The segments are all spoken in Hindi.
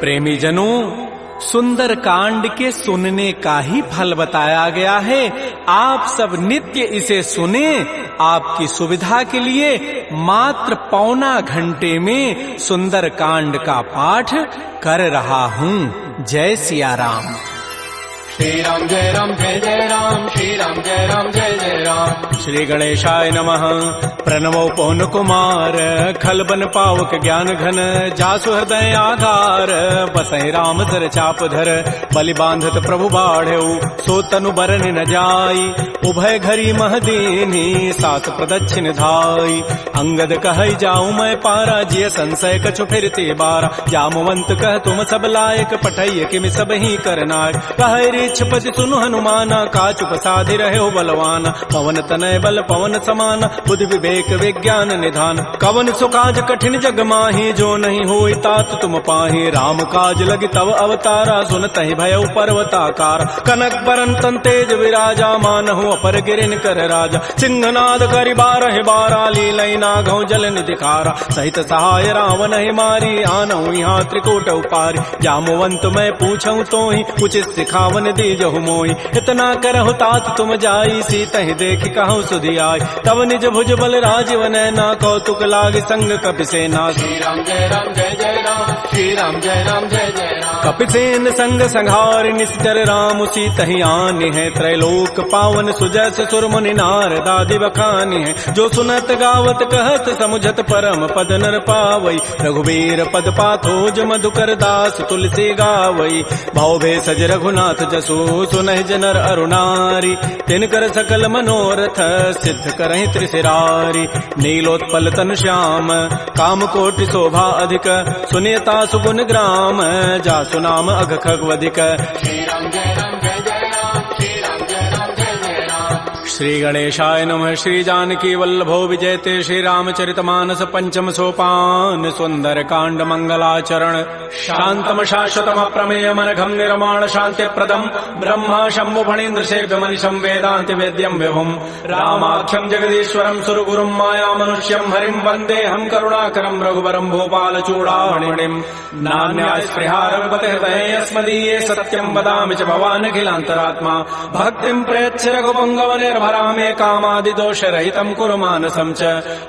प्रेमी जनों, सुंदर कांड के सुनने का ही फल बताया गया है। आप सब नित्य इसे सुने। आपकी सुविधा के लिए मात्र पौना घंटे में सुंदर कांड का पाठ कर रहा हूँ। जय सिया राम। श्री राम जय राम जय जय राम, श्री राम जय राम जय जय राम। श्री गणेशाय नमः। प्रणवो पवन कुमार, खल बन पावक ज्ञान घन, जासु हृदय आधार, बसहि राम सर चाप धर, बलि बांधत प्रभु बाढ़ऊ, सो तनु बरन न जाई, उभय घरी महदीनी, सात प्रदक्षिण धाई। अंगद कहई जाऊं मैं पारा, जिय संशय कछु फिरते बारा, जामवंत कह तुम सब लायक, पठैय किम सब ही करनाय। कहै छपति सुनु हनुमाना, काचु प्रसादि रहे बलवाना, पवन तनय बल पवन समाना, बुद्धि विवेक विज्ञान निधान। कवन सुकाज कठिन जग माही, जो नहीं होई तात तुम पाही। राम काज लगी तव अवतारा, सुनतहि भयउ पर्वताकार। कनक बरन तन तेज विराजा, मानहु अपर गिरिन कर राजा। सिंहनाद करि बारहि बारा, लीलई नागहु जल निधिखारा। सहित सहाय रावण ही मारी, आनहु यहाँ त्रिकूट उपारी। जामवंत मैं पूछऊं तोहि, उचित सिखावन दीजहु मोहि। इतना करहु तात तुम जाई, सीतहि देखि कहु सुधि आई। तब निज भुज बल राजीव नैना, कौतुक लागी संग कपिसेना। श्री राम जय राम जय जय राम, श्री राम जय राम जय जय राम। कपिसेन संग संहार, निश्चर राम सीतहि आनि है। त्रैलोक पावन सुजस सुरमुनि नारदादि बखानि है। जो सुनत गावत कहत समुझत परम पद नर पावई। रघुवीर पद पाथोज मधुकर दास तुलसी गावई। भव भेषज रघुनाथ जसु, सुनहि जनर अरुणारी। तिनकर सकल मनोरथ, सिद्ध करहि त्रिशिरारी। नीलोत्पल तनु श्याम, काम कोटि शोभा अधिक, सुनियता सुगुण ग्राम, जासु नाम अघ खगवधिक। श्री राम जय राम जय जय राम, श्री राम जय राम जय जय राम। श्री गणेशाय नमः। श्री जानकी वल्लभो विजयते, श्री रामचरितमानस पंचम सोपान। सुंदर कांड मंगलाचरण, शांतम शाश्वतम अप्रमेय मनघम निर्माण शांति प्रदम। ब्रह्मा शंभु फणीन्द्र सेव्य मनिषं वेदांति वेद्यम विभुम। रामाख्यम जगदीश्वरम सुरगुरुम माया मनुष्यम हरिम वंदे हम करुणाकरम रघुवरम भूपाल चूड़ामणिम। नान्या स्पृहा रघुपते हृदये अस्मदीये, सत्यम वदामि च भवान् अखिलान्तरात्मा। भक्तिं प्रयच्छ रघुपुंगव निर्भरामे, कामादि दोष रहितं कुरु मानसं च।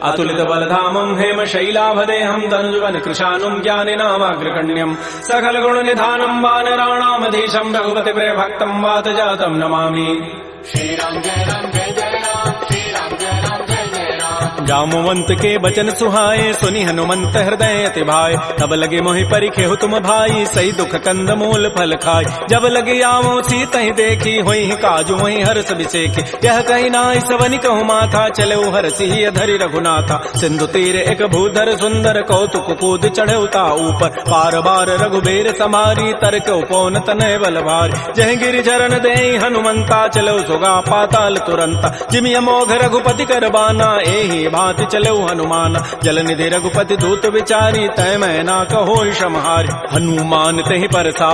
अतुलित बलधामं हेम शैलाभदेहं, धनुजवन कृशानुं ज्ञानिनामाग्रगण्यं। सकल गुण निधानं वानराणामधीशं, रघुपति प्रिय भक्तं वात जातं नमामि। श्री राम जय राम जय जय राम, श्री राम जय राम जय जय राम। जामवंत के बचन सुहाए, सुनि हनुमंत हृदय अति भाए। तब लगे मोहि परिखेहु तुम भाई, सही दुख कंद मूल फल खाय। जब लगे आवो सीतहि देखी, होई काजु वहीं हर्ष विसेखी। यह कही नाई सवनि कहु माथा, चले हरषि अधरि रघुनाथा। सिंधु तीर एक भूधर सुंदर, कौतुक कूद चढ़े उता ऊपर। पार बार रघुबीर समारी, तर्क उपौन तनय बल भारी। जह गिरि चरण देहि हनुमंता, चलो सुगा पाताल तुरंता। जिमि अमोघ रघुपति कर बाना, एहि भांति चलो हनुमान। जल निधि रघुपति दूत विचारी, तय मैं ना कहो क्षमहारी। हनुमान तहि परसा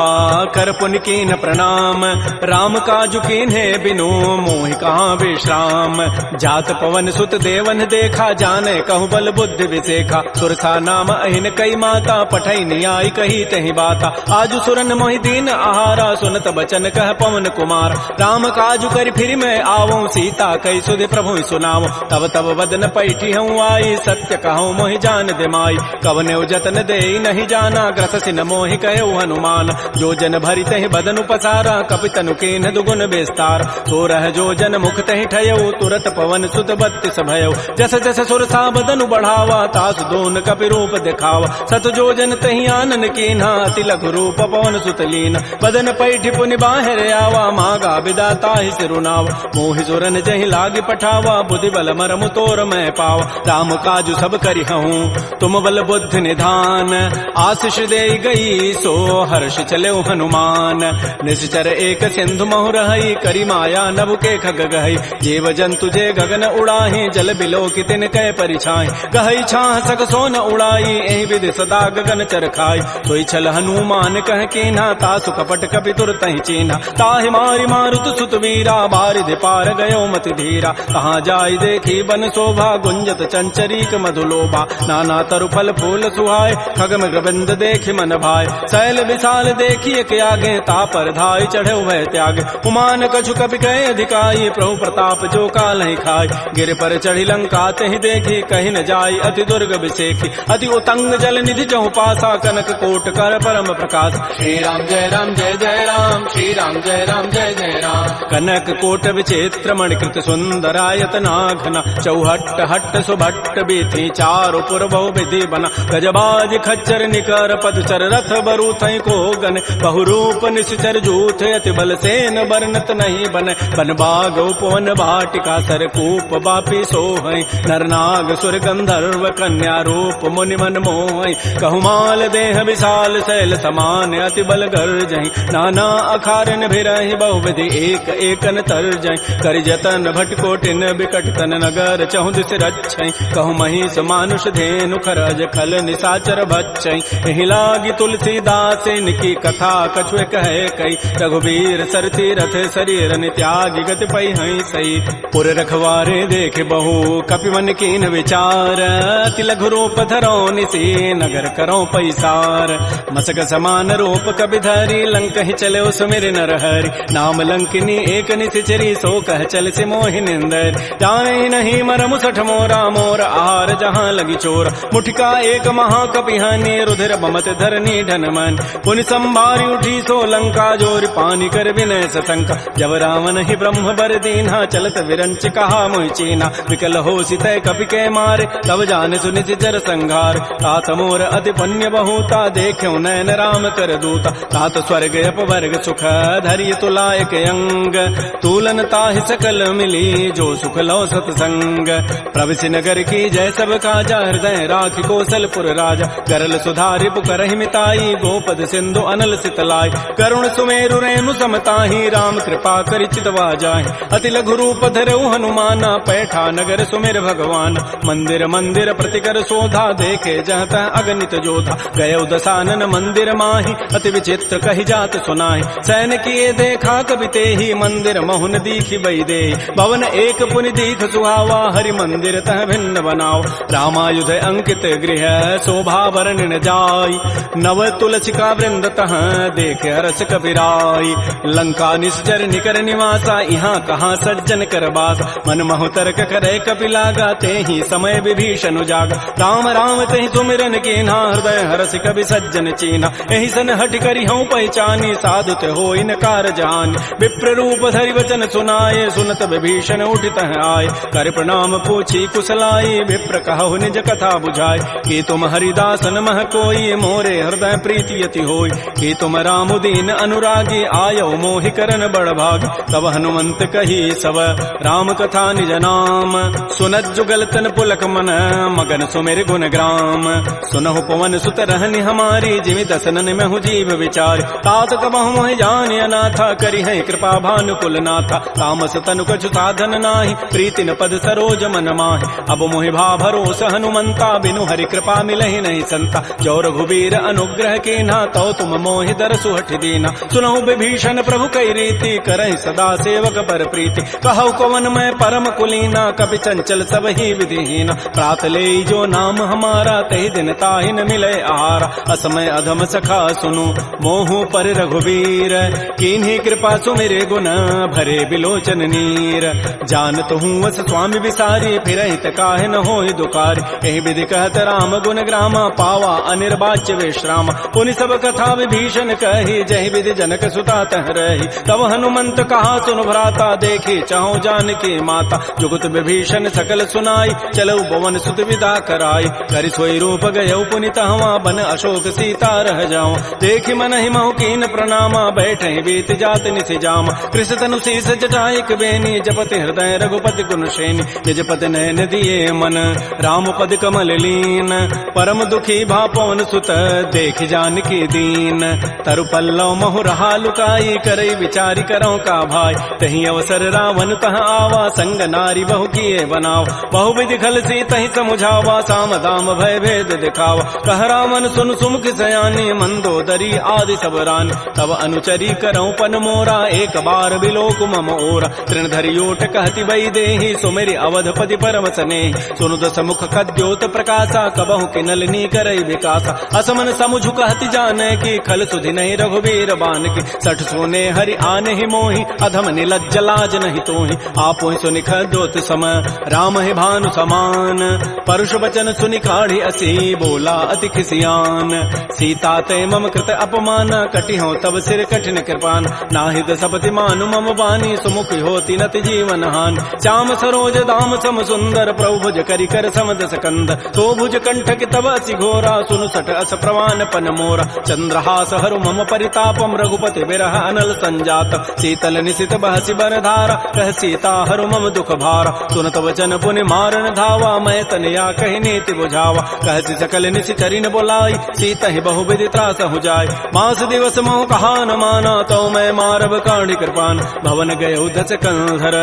कर पुनि कीन प्रणाम, राम काजु कीन्हे बिनु मोहि कहाँ विश्राम। जात पवन सुत देवन देखा, जाने कहु बल बुद्धि विसेखा। सुरसा नाम अहिन कई माता, पठई नियाई कही तहि बाता। आजु सुरन मोहि दीन आहारा, सुनत बचन कह पवन कुमार। राम काजु करि फिर मैं आवो, सीता कई सुधि प्रभु सुनावो। तब तब वदन पैठी हूँ आई, सत्य कहूँ मोहि जान दिमाई। कवने जतन दे नहीं जाना, ग्रससि न मोहि कहो हनुमान। जो जन भरि तहि बदनु पसारा, कपितनु कीन्ह दुगुन विस्तार। तो रह जो जन मुख तहि ठयऊ, तुरत पवन सुत बत्तिस भयऊ। जस जस सुरसा बदनु बढ़ावा, तासु दोन कपि रूप दिखावा। सत जो जन तहि आनन कीन्हा, अति लघु रूप पवन सुत लीना। बदन पैठी पुनि बाहिर आवा, मागा बिदा ताहि सिरुनावा। मोहि सुरन जहि लागी पठावा, बुद्धि बल मरमु तोर मैं पावा। राम काजु सब करिहूँ, तुम बल बुद्धि निधान। आशीष दे गई सो हर्ष चले हनुमान। निश्चर एक सिंधु महु रही, करी माया नभ के खग गहई। जीव जंतु जे गगन उड़ाही, जल बिलो की तिन कै परिछाई। गहई छाह सक सोन उड़ाई, एहि विधि सदा गगन चर खाई। सोई छल हनुमान कह कीन्हा, तासु कपट कपि तुरतहि चीन्हा। ताहि मारि मारुत सुत वीरा, बारिधि पार गयो मति धीरा। कहाँ जाई देखी बन शोभा, गुंजत चंचरीक मधुलोभा नाना तरु फल फूल सुहाय खगम ग्रबिंद देख मन भाय शैल विशाल देखिए के आगे तापर धाय चढ़े वह त्याग उमान कछु कपि कहे अधिकाई प्रभु प्रताप जो काल ही खाय गिर पर चढ़ी लंका तहि देखी कहीं न जाय अति दुर्ग विषेखी अति उतंग जल निधि चहु पासा कनक कोट कर परम प्रकाश श्री राम जय राम जय जय राम श्री राम जय राम जय जय राम कनक कोट विचित्र मणिकृत सुंदरायत नाघना चौहट्ट हट्ट सुभट्ट बीथी चारु पुर बहु विधि बना गजबाज खच्चर निकर पदचर रथ बरु थई को गन बहुरूप निश्चर जूथ अति बल सेन बरनत नहीं बन बन बाग उपवन भाटिका सरकूप बापी सोहै नरनाग सुर गंधर्व कन्या रूप मुनि मन मोहै कहुमाल देह विशाल शैल समान अति बल गर्जहि नाना अखारन भिरहि बहुविधि एक एकन तरजहि करि जतन भटकोटिन बिकट तन नगर चहु दिस रक्षै कहु महिष मानुष धेनु खरज खल निसाचर भक्षै एहि लागी तुलसीदास इनकी कथा कछुए कहे कई रघुवीर सरती रथ शरीर त्यागी गति पै हई सई पुर रखवारे देख बहु कपि मन कीन विचार अति लघु रूप धरो निसी नगर करो पैसार मसक समान रूप कपि धरी लंक ही चले सुमिर नर हरि नाम लंकिनी एक निशिचरी सो कह चल से मोहि निंदर जाने नहीं मरमु सठ मोरा मोर आहार जहाँ लगी चोर मुठिका एक महाकपिहानी रुधिर बमत धरनी ढनमन पुनि संभारी उठी सो लंका जोर पानी कर विनय सतंका जब रावण ही ब्रह्म बर दीन्हा चलत विरंच कहा मोहि चीना विकल हो सितय कपि के मारे तब जान सुनित जर संघार तात मोर अति पुण्य बहुता देख्यो नयन राम कर दूता तात स्वर्ग अपवर्ग सुख धैर्य तुलायक अंग तूलन ताहि सकल मिली जो सुख लो सतसंग प्रविशि नगर की जय सब काजा हृदय राखि कौशलपुर राजा गरल सुधारि पुकरहि मिताई गोपद सिंधु अनल सितलाई करुण सुमेरु रेणु समताहि राम कृपा करि चितवा जाहि अति लघु रूप धरऊ हनुमाना पैठा नगर सुमिर भगवान मंदिर मंदिर प्रतिकर शोधा देखे जहत अगणित जोधा गय दसानन मंदिर माहि अति विचित्र कहि जात सुनाहि सैन किए देखा कवि तेहि मंदिर महुन दीखि बई दे भवन एक पुनि दीख सुहावा हरि मंदिर तह भिन्न बनाओ रामायुध अंकित गृह शोभा वर्णन जाय नव तुलसिका वृंद तह देख हरस कबीराई लंका निश्चर निकर निवासा यहाँ कहाँ सज्जन कर बास मन महु तर्क करे कपि लागा तेहि समय विभीषण जागा राम राम तेहि सुमिरन कीन्हा हृदय हरस कवि सज्जन चीन्हा एहि सन हट करि हूँ पहचानी साधुत हो इन कार जान विप्र रूप धरि वचन सुनाए सुनत विभीषण उठित आए कर प्रणाम पूछी कुशलाई विप्र कहु निज कथा बुझाए कि तुम हरिदासन मह कोई मोरे हृदय प्रीति यति होई कि तुम राम दीन अनुरागी आयो मोहि करन बड़ भाग तब हनुमंत कही सब राम कथा निज नाम सुनत जुगल तन पुलक मन मगन सुमिर गुण ग्राम सुनहु पवन सुत रहनि हमारी जिमि दसनन में हूँ जीव विचार तात कबहु मोहि जान अनाथा करि है कृपा भानुकुल नाथा तामस तनु कछु साधन नाही प्रीति न पद सरोज मन माहि अब मोहि भा भरोस हनुमंता बिनु हरि कृपा मिलहि नहीं संता जो रघुबीर अनुग्रह कीन्हा तो तुम मोहि दरसु हठ दीना सुनहु विभीषण प्रभु कई रीति करहि सदा सेवक पर प्रीति कहु कवन मैं परम कुलीना कपि चंचल सब ही विधिहीना प्रात ले जो नाम हमारा तहि दिन ताहि न मिले आहारा असमय अधम सखा सुनु मोहु पर रघुबीर कीन्ही कृपा सुमिरे गुण भरे बिलोचन नीर जानत हूँ वस स्वामी विसारी फिर हित काहे न होई दुकार एहि विधि कहत राम गुण ग्रामा पावा अनिर्वाच्य विश्राम पुनि सब कथा विभीषण कही जहि विधि जनक सुता तह रही तब हनुमंत कहा सुन भ्राता देखी चाहु जानकी माता जुगत विभीषण सकल सुनाई चलऊ पवन सुत विदा कराई करि सोई रूप गयऊ पुनि तहवा बन अशोक सीता रह जाओ देखि मन ही महु कीन प्रणामा बैठे बीत जात निसि जाम कृष तनु शीस जटाइक बेनी जपति हृदय रघुपति गुण श्रेणी निज पद नयन दिए मन राम पद कमल लीन परम दुखी भा पवन सुत देख जानकी दीन तरु पल्लव महु रहा लुकाई करई विचारी करो का भाई तही अवसर रावण तह आवा संग नारी बहु किए बनाओ बहु विधि खल सी तही समुझावा साम दाम भय भेद दिखावा कह रावण सुन सुमुख सयानी मंदोदरी आदि सब रान तब अनुचरी करो पन मोरा एक बार बिलोक मम ओरा तृण धरियोट कहति बई देहि सुमेरि अवधपति पर परम सने सुनु दस मुख कद्योत प्रकाशा कबहु के नलिनी करई विकासा असमन समुझु कहति जाने की खल सुधि नहीं रघुबीर बान की सठ सोने हरि आने ही मोहि अधम निलज्ज लाज नहीं तोहि आपो सुनि खद्योत समय राम ही भानु समान परुष वचन सुनि काढ़ी असी बोला अति खिसियान सीता ते मम कृत अपमान कटि हो तब सिर कठिन कृपान नाहिद सपति मानु मम बानी सुमुख होती नति जीवन हान श्याम सरोज दाम सम सुंदर प्रभु भुज करि कर समदस कंद तो भुज कंठ की तब असि घोरा सुनु सठ अस प्रवान पन मोरा चंद्रहास हरु मम परितापम रघुपति विरह अनल संजात शीतल निशित बहसि बर धारा कह सीता हरु मम दुख भारा सुनत वचन पुनि मारन धावा मैं तनया कहि नीति बुझावा कहति सकल निशि चरिन बोलाई सीता ही बहु विधि त्रास हो जाय मास दिवस मोह कहा न माना तो मैं मारब काढ़ी कृपान भवन गय दस कंधर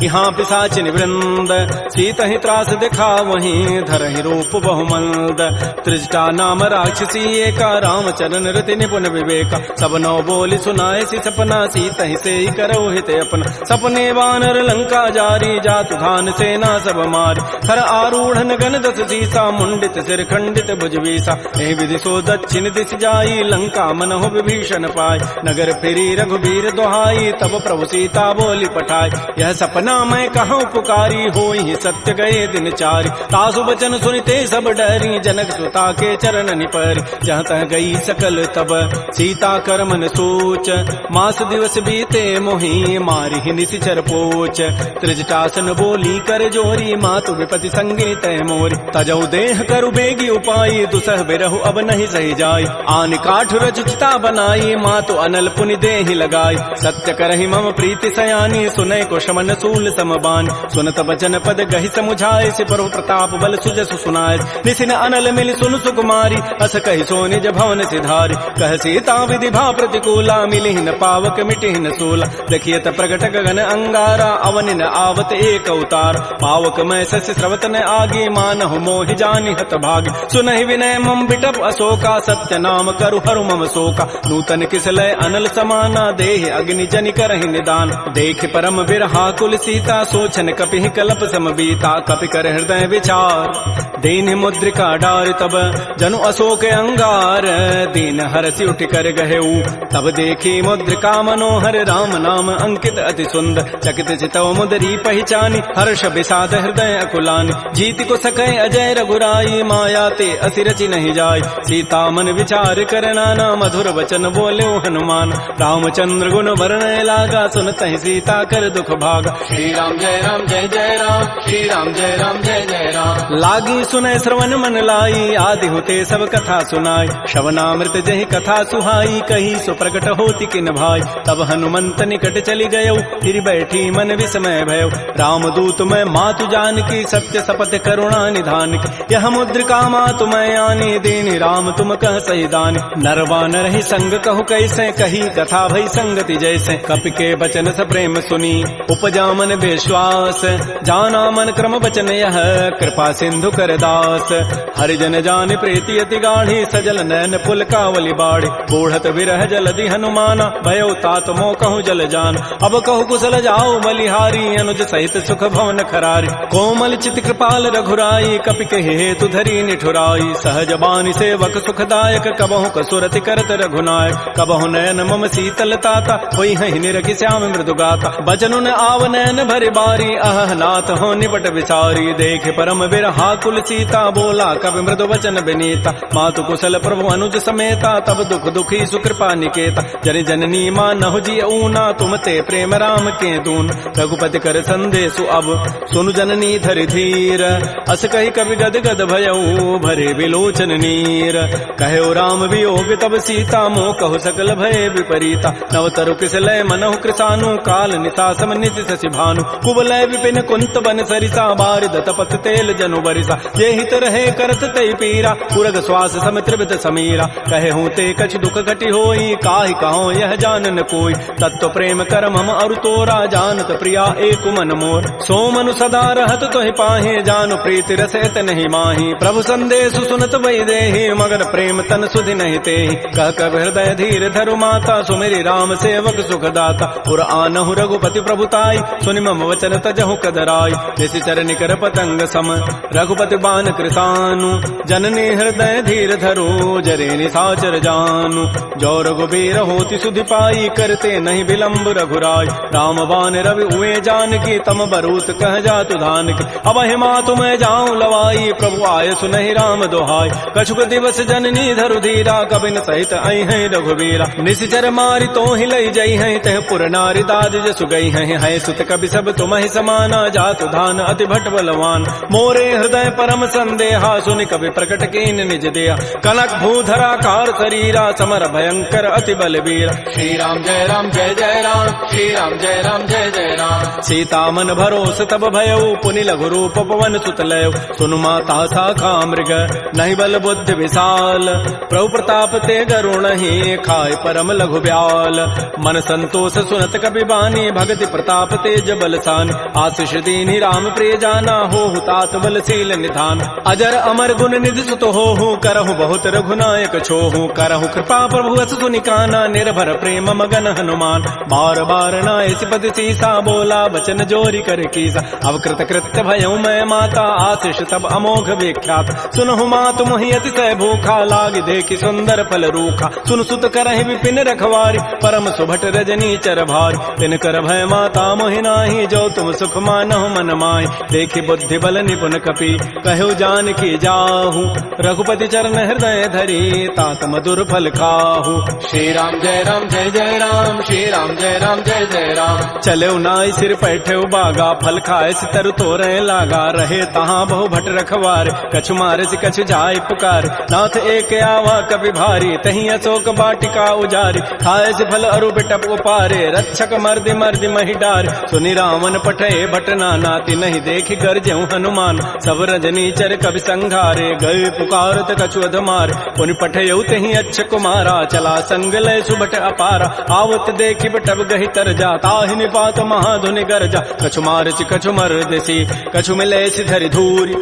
यहाँ पिशाचिन वृंद सीता ही त्रास दिखा वहीं धर ही रूप बहुमंद त्रिजटा नाम राक्षसी एका राम चरण रति निपुण विवेका सब नौ बोली सुनाए सी सपना सीता ही से ही करो हित अपना सपने वानर लंका जारी जातु धान सेना सब मारी हर आरूढ़ गन दस सीसा मुंडित सिर खंडित भुजवीसा एहि विधि सो दक्षिण दिश जाई लंका मनहु विभीषण पाय नगर फिरी रघुबीर दोहाई तब प्रभु सीता बोली पठाई यह सपना मैं कहूँ पुकारी होई सत्य गए दिन चारि तासु बचन सुनते सब डरी जनक सुता के चरण निपरि जहाँ तह गई सकल तब सीता कर मन सोच मास दिवस बीते मोहि मारी ही निशिचर पोच त्रिजटासन बोली कर जोरी मातु विपति संगी तय मोरी तजऊ देह करु बेगी उपाई दुसह बिरहु अब नहीं सही जाई आन काठ रचिता बनाई मातु अनल पुनि देहि लगाई सत्य करहि मम प्रीति सयानी सुनय को शमन सूल समबान सुनत बचन पद गहि समुझाए से प्रभु प्रताप बल सुजसु सुनाए निसिन अनल मिल सुन सुकुमारी अस कहि सो निज भवन सिधारी कह सीता विधि भा प्रतिकूला मिलि न पावक मिटि न सूला देखियत प्रगट गगन अंगारा अवनि न आवत एक अवतार पावक मैं सस स्रवत न आगे मानहु मोहि जानि हत भागी सुनहि विनय मम बिटप अशोका सत्य नाम करु हरु मम शोका नूतन किसलय अनल समाना देह अग्नि जनि करहि निदान देख परम बिरहा कुल सीता सोचन कपि कलप सम बीता कपि कर हृदय विचार दीन मुद्रिका डार तब जनु अशोक अंगार दीन हरसि उठ कर गहेऊ तब देखी मुद्रिका मनोहर राम नाम अंकित अति सुंदर चकित चितव मुदरी पहचानी हर्ष विषाद हृदय अकुलानी जीत को सकै अजय रघुराई माया ते असिरचि नहीं जाय सीता मन विचार कर नाना मधुर वचन बोले हनुमान रामचंद्र गुण वर्णय लागा सुनत ही सीता कर दुख भागा श्री राम जय राम श्री राम जय जय राम लागी सुनय श्रवण मन लाई आदि होते सब कथा सुनाई श्रवणामृत जहि कथा सुहाई कही सो प्रकट होती किन भाई तब हनुमंत निकट चली गयो फिर बैठी मन विस्मय भयो राम दूत मैं मातु जान की सत्य सपथ करुणा निधान की यह मुद्रिका मातु मैं आनी दीनी राम तुम कह सही दानी नरवान रही संग कहु कैसे कही कथा भई संगति जैसे कपि के बचन स प्रेम सुनी उपजा मन विश्वास जाना मन क्रम बचन यह कृपा सिंधु कर दास हरिजन जान प्रीति अति गाढ़ी सजल नैन पुल कावली बाड़ी बूढ़त विरह जलधि हनुमाना भयो तात मो कहूँ जल जान अब कहु कुशल जाओ बलिहारी अनुज सहित सुख भवन खरारी कोमल चित कृपाल रघुराई कपि कहे हेतु धरी निठुराई सहज बानी सेवक सुखदायक कबहु कसुरति करत रघुनायक कबहु नयन मम शीतल ताता होई हहि निरखि श्याम मृदु गाता बचनु न आव नयन भरि बारी अह नाथ हो निपट विचारी देख परम बिरहा कुल सीता बोला कवि मृदु वचन विनीता मातु कुशल प्रभु अनुज समेता तब दुख दुखी सुकृपा निकेता जन जननी मां नहु जी ऊना तुम ते प्रेम राम के दून रघुपति कर संदेशु अब सुनु जननी धरि धीर अस कही कवि गद गद भयऊ भरे विलोचन नीर कहो राम वियोग तब सीता मोह कहु सकल भय विपरीता नव तरु किसलय मनहु कृसानु काल निता सम नित शशि भानु कुबलय विपिन कुंत बन सरिसा बारिद तपत तेल जनु बरिसा ये हित रहे करत तय पीरा पुरग श्वास सम त्रिवित समीरा कहे हूँ ते कछ दुख घटी होई काहि कहो यह जानन कोई तत्व प्रेम कर मम अरु तोरा जानत प्रिया एक मन मोर सो मनु सदा रहत तोहि पाहे जानु प्रीति रसत नहीं माही प्रभु संदेश सुनत वै देहि मगर प्रेम तन सुधि नहीं तेहि कह कब हृदय धीर धरु माता सुमेरी राम सेवक सुख दाता पुर आनहु रघुपति प्रभुताई सुनि मम वचन तजहु कदराई जैसे निश्चर निकर पतंग सम रघुपति बान कृतानु जननी हृदय धीर धरो जरे निशाचर जानु जो रघुबीर होति सुधि पाई करते नहीं विलंब रघुराय राम बान रवि उए जान की तम बरूत कह जातु धान की अब हिमा तुम्हें जाऊं लवाई प्रभु आय सुनहि राम दोहाय कछुक दिवस जननी धरु धीरा कबिन सहित आई है रघुबीरा निश्चर मारी तो ही लई जई है तह पुर नारी दाद जसु गई है सुत कवि सब तुम ही समाना जातु धान अति भट बलवान मोरे हृदय परम संदेहा सुनि कवि प्रकट कीन निज देहा कनक भूधरा कार शरीरा समर भयंकर अति बलबीरा श्री राम जय राम जय जय राम श्री राम जय राम जय जय राम सीता मन भरोस तब भयउ पुनि लघु रूप पवन सुत लय सुनु माता शाखा मृग नहीं बल बुद्धि विशाल प्रभु प्रताप ते गरुण ही खाय परम लघु ब्याल मन संतोष सुनत कपि बानी भगति प्रताप तेज बलसान आशीष दीनि राम प्रिय जाना हो तात बलशील निधान अजर अमर गुण निधि सुत हो करहु बहुत रघुनायक छोहु करहु कृपा प्रभु अस सुनि काना निर्भर प्रेम मगन हनुमान बार बार नायसि पति सीसा बोला बचन जोरी कर कीसा अवकृत कृत्य भयउ मैं माता आशीष तब अमोघ विख्यात सुनहु मातु मोहि अतिशय भूखा लाग देखि सुंदर फल रूखा सुन सुत करहि विपिन रखवारी परम सुभट रजनी चर भारी तिन कर भय माता मोहि नाही जो तुम सुख मानहु मन माहि देखि बुद्धि बल निपुण कपि कहु जान की जाहु रघुपति चरण हृदय धरी तात मधुर फल खाहु श्री राम जय राम जय जय राम श्री राम जय राम जय जय राम चले नाई सिर पैठे बागा फल खाए सितर तोरे लागा रहे तहाँ बहु भट रखवार कछु मारे से कछु जाय पुकार नाथ एक आवा कभी भारी तही अशोक बाटिका उजारी खाए से फल अरु बिटप उपारे रक्षक मर्दि मर्दि मही डार सुनि रावण पठे भट नाती नहीं देखि गरजेउ हनुमान सब रजनी चर कवि संघारे गए पुकारत कछु अधमार पुनि पठेउ तही अच्छ कुमारा चला संग लय सुबट अपारा आवत देखि बटब गहि तर जाता ही निपात महाधुनि गरजा कछु मारचि कछु मर्दसी कछु मिले धरि धूरी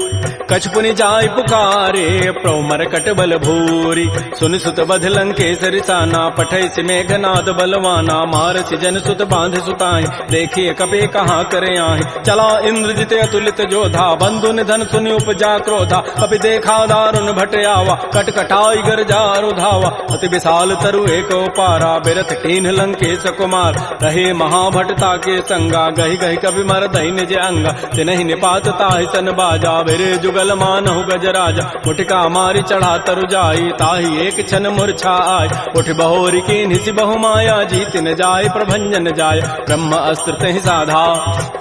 कछु पुनि जाय पुकारे प्रभु मरकट बल भूरी सुनि सुत बध लंकेसरि साना पठै सि मेघनाद बलवाना मारसि जन सुत बांध सुताई देखिए कपि कहाँ करे आहि चला इंद्रजित अतुलित जोधा बंधु निधन सुनि उपजा क्रोधा कपि देखा दारुण भट आवा कटकटाई गरजारु धावा अति विशाल तरु एक पारा बिरथ कीन्ह लंकेश कुमार रहे महाभटता के संगा गहि गहि कवि मर दहि निज अंगा तिनहि निपात ताहि सन बाजा बिरे जुगल मानहु गजराजा मुटिका मारी चढ़ा तरु जाई ताहि एक क्षण मूर्छा आय उठ बहोरी की निसि बहु माया जीत न जाय प्रभंजन जाय ब्रह्म अस्त्र तहि साधा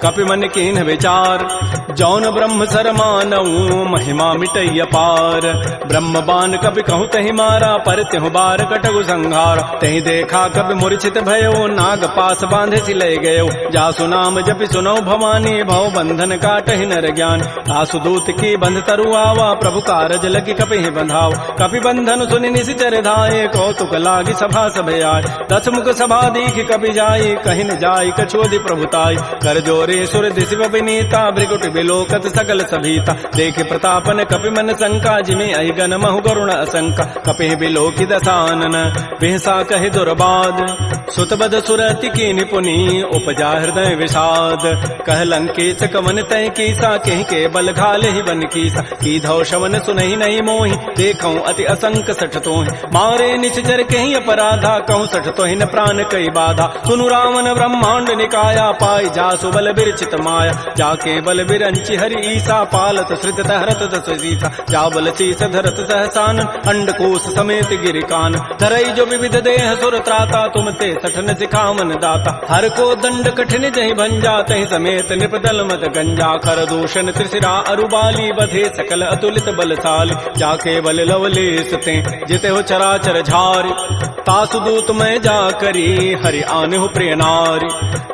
कपि मन कीन्ह विचार जौन ब्रह्म सर मानऊ महिमा मिटई अपार ब्रह्म बान कपि कहूँ तहि मारा पर त्यहु बार कटगु संहार तहि देखा कपि मूर्छित भयो नाग पास बांधे सि लय गयो जासु नाम जपि सुनो भवानी भव बंधन काटहि नर ज्ञान आसु दूत की बंध तरु आवा प्रभु कारज लगी कपि बंधाव कपि बंधन सुनि निशिचर धाये कौतुक लागी सभा सब आय दस मुख सभा दीख कपि जाई कहि न जाई कछोदि प्रभुताई कर जोरे सुर दिशि विनीता भृगुट बिलोकत सकल सभीता देख प्रतापन कपि मन शंका जिमे अहिगन महु गरुण असंका कपि बिलोकि दसानन बिहसा कहि दुर्बाद सुतबद सुरति की निपुनी उपजा हृदय विषाद कह लंकेश कवन तय कीसा कहीं के बल घाले ही बन कीसा की धौ शवन सुनहि नहीं मोहि देखऊं अति असंक सठ तोहि मारे निश्चर कहीं अपराधा कहूँ सठ तोहि न प्राण कई बाधा सुनु रावण ब्रह्मांड निकाया पाई जासु बल बिरचित माया जाके बल बिरंचि हरि ईसा पालत श्रित हरत दस सीसा जा बल शीस धरत सहसान अंडकोश समेत गिरिकान धरई जो विविध देह सुर त्राता तुम ते सठन सिखावन दाता हर को दंड कठिन जहि भंजा तहि समेत निपदल मत गंजा कर दूषण त्रिशिरा अरुबाली बधे सकल अतुलित बलशाली जाके बल लवलेस ते जिते हो चराचर झारी तासु दूत मैं जा करी हरि आने हो प्रिय नारी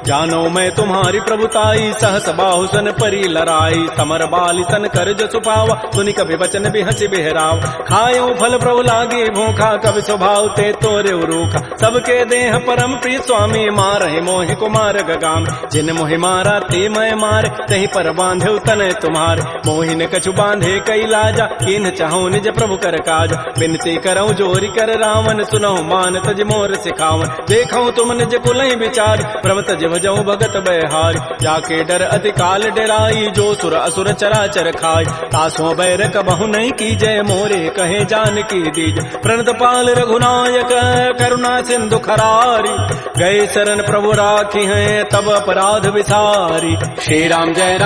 जानो मैं तुम्हारी प्रभुताई सहस बाहु सन परी लराई समर बाली सन कर जो सुपावा सुनि कभी वचन भी हंसी बिहराव खायो फल प्रभु लागे भूखा कभी स्वभाव ते तोरे रूखा सबके देह परम प्रिय स्वामी मारहि मोहि कुमार गगाम जिन मोहि मारा ते मैं मारे तही पर बांधे तनय तुम्हारे मोहि न कछु बांधे कई लाजा किन चाहूं निज प्रभु कर काज बिनती करऊं जोरी कर रावण सुनहु मान तज मोर सिखावन देखऊं तुम निज कुलहि विचार प्रम तज भजऊ भगत बहारी। जाके डर अति काल डराई, जो सुर असुर चराचर खाई। तासों बैर कबहु नहीं कीजय, मोरे कहे जानकी दीज। प्रणत पाल रघुनायक करुणा सिंधु खरारी, गए शरण प्रभु राखी हैं तब अपराध विसारी। श्री राम जय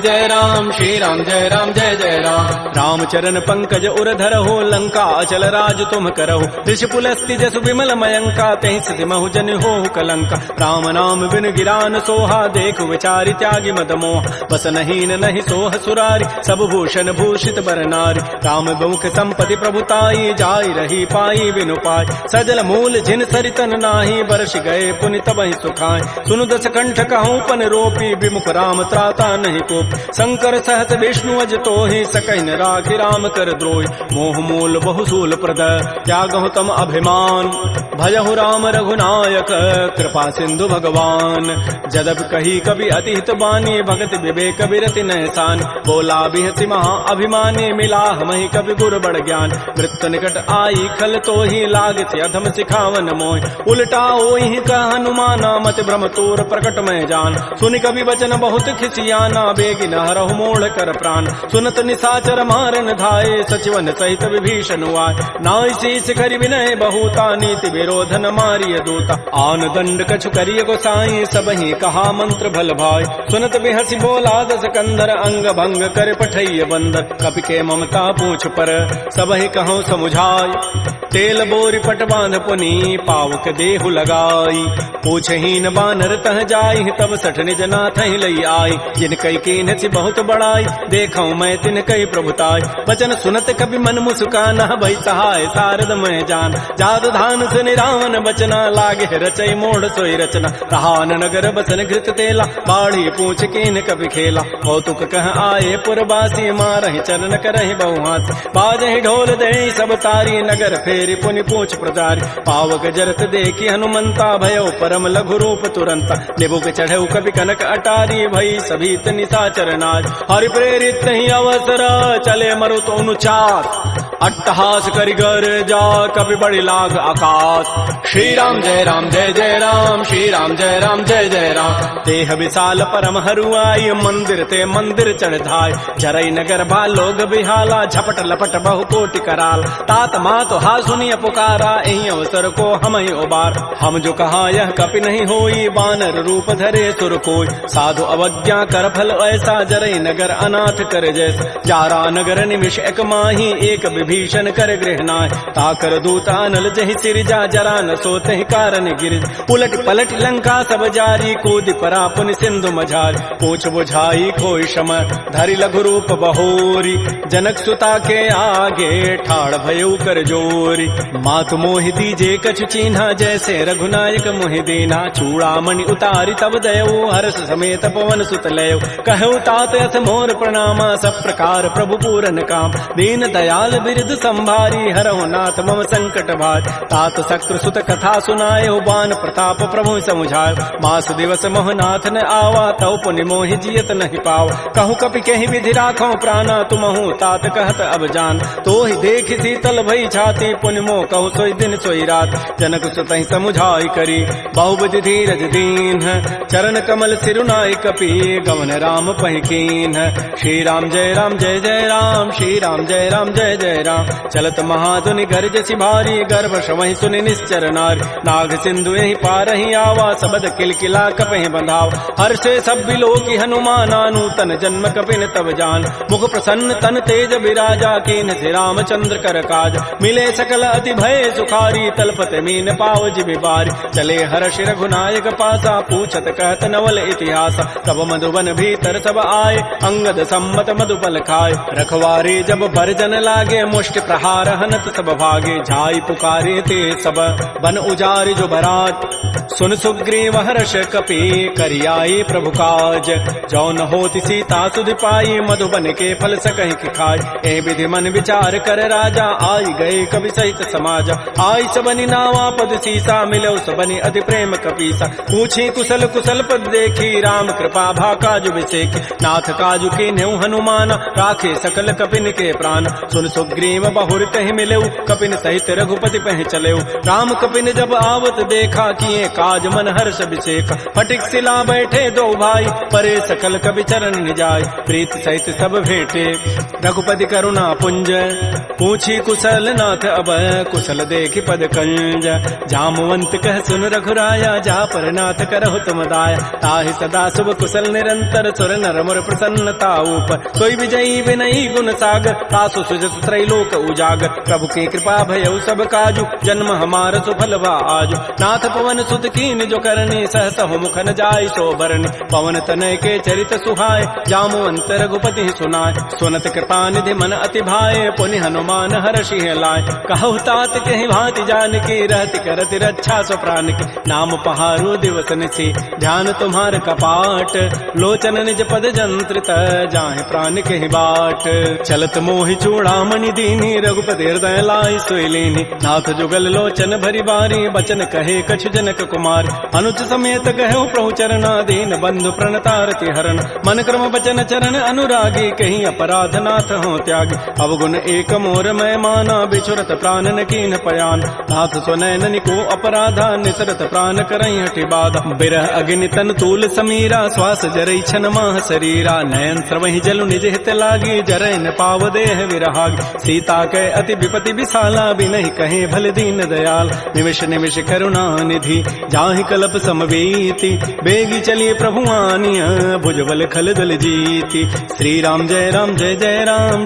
जय राम, श्री राम जय जय राम। रामचरण पंकज उरधर हो, लंका अचल राज तुम करहो। ऋषि पुलस्ति जसु विमल मयंका, तहि सिधि महु जन हो कलंका। राम नाम बिन गिरान सोहा, देखु विचारि त्यागी मद मोह। बस नहीं नहीं सोह सुरारी, सब भूषण भूषित बर नारी। राम बहुख संपत्ति प्रभुताई, जाय रही पाई बिनु पाई। सजल मूल जिन सरितन नाही, बरस गए पुनि तबहि सुखाय। सुनु दस कंठ कहूँ पन रोपी, विमुख राम त्राता नहीं कोप। शंकर सहत विष्णु अज तोहि, सकैन राखि राम कर द्रोहि। मोह मूल बहुसूल प्रद, त्यागहु तम अभिमान। भजहु राम रघुनायक, कृपा सिंधु भगवान। जदब कही कवि अति हित बानी, भगत विवेक बिरति नहसान। बोला बिहति महा अभिमानी, मिला हमहि कवि गुर बड़ ज्ञान। मृत्यु निकट आई खल तोहि, लागति अधम सिखावन मोहि। उल्टा ओहि कह हनुमाना, मति भ्रम तोर प्रकट में जान। सुनि कवि वचन बहुत खिसियाना, बेगी न हरहु मोड़ कर प्राण। सुनत निशाचर मारन धाये, सचिवन सहित विभीषण आए। नाई शीस करि विनय बहुता, नीति विरोधन मारिय दूता। आन दंड कछु करिय गोसाई, सबहि कहा मंत्र भल भाई। सुनत बिहसि बोला दस कंधर, अंग भंग कर पठैय बंदर। कपि के ममता पूछ पर, सबहि कहूँ समुझाई। तेल बोरी पट बांध पुनी, पावक देहु लगाई। पूछहीन बानर तह जाई, तब सठ निज नाथ ही लई आई। जिन कई कीन सी बहुत बड़ाई, देखऊं मैं तिन कई प्रभुताई। वचन सुनत कभी मन मुस्काना, भई सहाय सारद मैं जान। जादु धान सुनि रावण बचना, लागे रचई मोड़ सोई रचना। रहान नगर बसन घृत तेला, बाढ़ी पूछ कीन कभी खेला। कौतुक कह आए पुरबासी, मारहि चरण करहि बहुहासी। बाजहि ढोल देहि सब तारी, नगर फेरि पुनि पूछ प्रजारी। पावक जरत देखी हनुमंता, भयो परम लघु रूप तुरंता। निबुक चढ़ऊ कवि कनक अटारी, भई सभीत निशाचर नारी। हरि प्रेरित ही अवसर, चले मरुत अनुचार। अट्टहास करिगर जा, कवि बड़ी लाग आकाश। श्री राम जय जय राम, श्री राम जय जय राम। देह विशाल परम हरुआई, मंदिर ते मंदिर चढ़ धाय। जरई नगर बालोग बिहाला, झपट लपट बहु कोटि कराल। तात मात हा सुनिय पुकारा, एहि अवसर को हम ही उबार। हम जो कहा यह कपि नहीं होई, बानर रूप धरे सुर कोई। साधु अवज्ञा कर फल ऐसा, जरई नगर अनाथ कर जैसा। जारा नगर निमिष एक माही, एक विभीषण कर गृहनाय। ताकर दूत अनल जहि सिरजा, जरा न सोते कारण गिरिज। उलट पलट लंका सब जारी, कूद परा पुनि सिंधु मझारी। पूछ बुझाई खोई शम, धरि लघु रूप बहोरी। जनक सुता के आगे, ठाड़ भयउ कर जोरी। मातु मोहि दीजे कछु चिन्हा, जैसे रघुनायक मोहि दीना। चूड़ामणि उतारी तब दयऊ, हर्ष समेत पवन सुत लयऊ। कहऊ तात यथ मोर प्रणामा, सब प्रकार प्रभु पूरन काम। दीन दयाल बिरद संभारी, हरहु नाथ मम संकट भार। तात शक्र सुत कथा सुनाए, बान प्रताप प्रभु समुझाए। मास दिवस मोहनाथ न आवा, तव पुनि मोहि जियत नहीं पावा। कहूँ कपि कहीं विधि राखो प्राणा, तुमहु तात कहत अब जान। तो ही देख शीतल भई छाती, पुनि मोह कहूँ सोई दिन सोई रात। जनक सुतहि समुझाई करी, बहुबुधि धीरज दीन। चरण कमल सिरुनाई कपि, गवन राम पहिकीन। श्री राम जय जय राम, श्री राम जय जय राम। चलत महाधुनि गर्जसि भारी, गर्भ श्रवहि सुनि निश्चर नारी। नाग सिंधु यही पारहि आवा, सबद किलकिला कपहि बंधाव। हर्षे सब बिलोकी हनुमाना, नूतन जन्म कपिन तब जान। मुख प्रसन्न तन तेज विराजा, कीन से रामचंद्र कर काज। मिले सकल अति भय सुखारी, तलपत मीन पाव जिमि बारी। चले हर्ष रघुनायक पासा, पूछत कहत नवल इतिहास। तब मधुबन भीतर सब आए, अंगद सम्मत मधुपल खाए। रखवारे जब बरजन लागे, मुष्टि प्रहार हनत सब भागे। झाई पुकारे ते सब, बन उजारि जो बरात। सुन सुग्रीव हर्ष कपि, करियाए प्रभु काज। जौन होति सीता सुधि पाई, मधुबन के फल सकहि कि खाय। ए विधि मन विचार कर राजा, आई गए कवि सहित समाज। आई सबनि नावा पद सीसा, मिलो सबनि अति प्रेम कपीसा। पूछी कुशल कुशल पद देखी, राम कृपा भा काजु विसेखी। नाथ काजु कीन्हु हनुमान, राखे सकल कपिन के प्राण। सुन सुग्रीव सुग्रीव बहुर तहि मिलेउ कपिन सहित रघुपति पह चलेउ राम कपिन जब आवत देखा किए काज मन हर्ष विषेक फटिक सिला बैठे दो भाई परे सकल कवि चरण निजाय प्रीत सहित सब भेटे रघुपति करुणा पुंज पूछी कुशल नाथ अब कुशल देखि पद कंज जामवंत कह सुन रघुराया जा पर नाथ करहु तुम दाया ताहि सदा शुभ कुशल निरंतर सुर नर मुर प्रसन्नता ऊपर सोई विजयी विनयी गुण सागर तासु सुजस त्रैलोक उजागर प्रभु की कृपा भयउ सब काजु जन्म हमार सुफल भा आजु नाथ पवन सुत कीन जो करनी सहस मुखन जाय सो बरनी पवन तनय के चरित सुहाय जामवंत रघुपति सुनाय सुनत कृपा निधि मन अति भाए पुनि हनुमान हर्षि लाय कहु तात कहि भांति जानकी रहति करति रक्षा सो प्राण की नाम पहारो दिवस निसी ध्यान तुम्हार कपाट लोचन निज पद जंत्रित जाहि प्राण के बाट चलत मोहि चूड़ामणि दीनी रघुपति हृदय लाई सोई लीनी नाथ जुगल लोचन भरी बारी बचन कहे कछु जनक कुमार अनुज समेत कहो प्रभु चरणाधीन बंधु प्रणतारति हरण मन क्रम बचन चरण अनुरागी कहीं अपराध नाथ हो त्यागी अवगुण एक मोर मैं माना बिछुरत प्राण न कीन पयान नाथ सुनैन निको अपराधा निसरत प्राण करई हटि बाधा बिरह अग्नि तन तूल समीरा श्वास जरई छन माह शरीरा नयन स्रवहि जलु निज हित लागी जरय न पाव देह विरहागी सीता कै अति विपति विशाला बिनहि कहे भल दीन दयाल निमिष निमिष करुणा निधि जाहि कल्प समवेति बेगी चली प्रभु आनिया भुजबल खल दल जीति श्री राम जय राम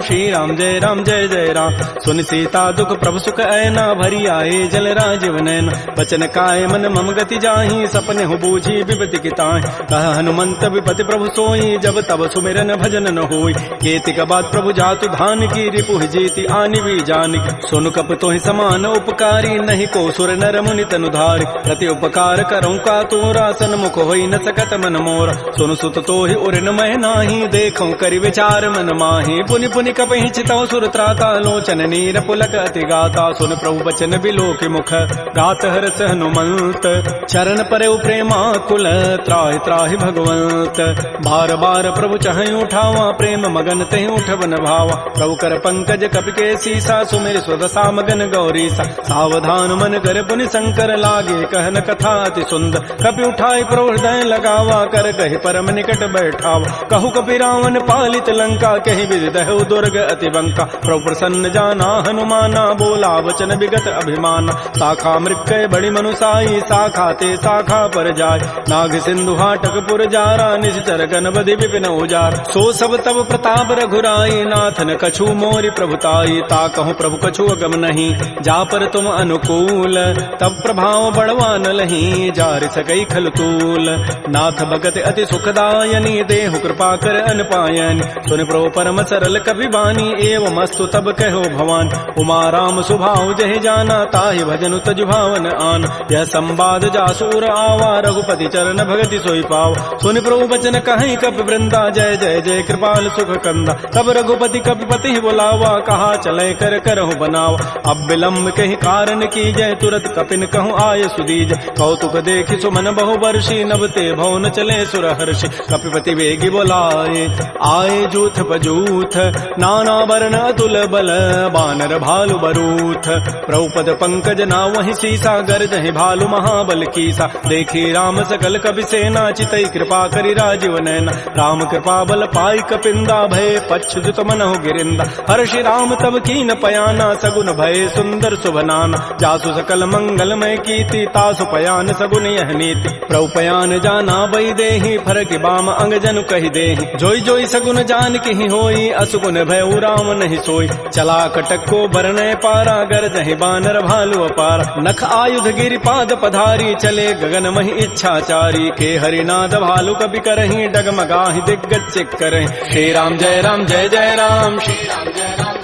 श्री राम जय जय राम सुन सीता दुख प्रभु सुख ऐना भरी आए जल राजीव नैन बचन काय मन मम गति जाहि सपने हो बूझी विपति किताहि कह हनुमंत विपति प्रभु सोई जब तब सुमिरन भजन न होई केतिक बाद प्रभु जातु धान की रिपुह जीति आनि भी जानिक सुन कप तोहि समान उपकारी नहीं को सुर नर मुनि तनुधारि प्रति उपकार करऊं का तोरा सन्मुख होई न सकत मन मोरा सुन सुत तोहि उर न मह नाही देखऊं करि विचार मन माहि पुनि पुनि कपहि चितौ सुर त्राता लोचन नीर पुलक अति गाता सुन प्रभु बचन बिलोक मुख गात हरस हनुमंत चरण परे प्रेमा कुल त्राहि त्राहि भगवंत बार बार प्रभु चहै उठावा प्रेम मगन तहि उठवन भावा प्रभु कर पंकज कपि के सीसा सुमिर स्वदसा मगन गौरीसा सावधान मन कर पुनि शंकर लागे कहन कथा अति सुंदर कपि उठाई प्रभु हृदय लगावा कर कहि परम निकट बैठावा कहु कपि रावण पालित लंका कहि विदहु दुर्ग अति बंका प्रभु प्रसन्न जाना हनुमाना बोला वचन विगत अभिमाना शाखा मृक्कय बड़ी मनुसाई शाखा ते शाखा पर जाय नाग सिंधु हाटक पुर जारा निश्चर गण बधि विपिन उजार सो सब तब प्रताप रघुराई नाथन कछु मोरि प्रभुताई ता कहूँ प्रभु कछु अगम नहीं जा पर तुम अनुकूल तब प्रभाव बढ़वा न लही जार सकई खलतूल नाथ भगत अति सुखदायनी देहु कृपा कर अनपायनी सुन प्रभु परम सरल कवि बानी एवं मस्तु तब कहो भवान उमा राम सुभाव जहि जाना ताहि भजनु तज भावन आन यह संवाद जासूर आवा रघुपति चरण भगति सोई पाव सुनि प्रभु बचन कहीं कपि वृंदा जय जय जय कृपाल सुख कंदा तब रघुपति कपिपति बुलावा कहा चले कर करहु बनावा अब विलम्ब कहीं कारण की जय तुरत कपिन कहूँ आय सुदीज कौतुक देखि सुमन बहु वर्षी नभते भवन चले सुर हर्षि कपिपति वेगी बोलाए आए जूथ पजूथ नाना वर्ण अतुल बल बानर भालु बरूथ प्रभुपद पंकज ना वही सीसा गर्जहि भालु महाबल कीसा देखी राम सकल कपि सेना चितई कृपा करि राजीव नैना राम कृपा बल पाई कपिंदा भय पच्छुत मनहु गिरिंदा हर्षि राम तब कीन पयाना सगुन भय सुंदर सुभनाना जासु सकल मंगलमय कीर्ति तासु पयान सगुन यह नीति प्रभु पयान जाना बई देहि फरक बाम अंग जनु कहि देहि जोई जोई सगुन जान की होई असुगुन भय राम नहीं सोई चला कटक को बरनय पारा गरजहि बानर भालु अपार नख आयुध गिरि पाद पधारी चले गगन महि इच्छाचारी के हरिनाद भालु कपि करहि डगमगाहि दिग्गज चिक करहि श्री राम जय राम श्री राम जय राम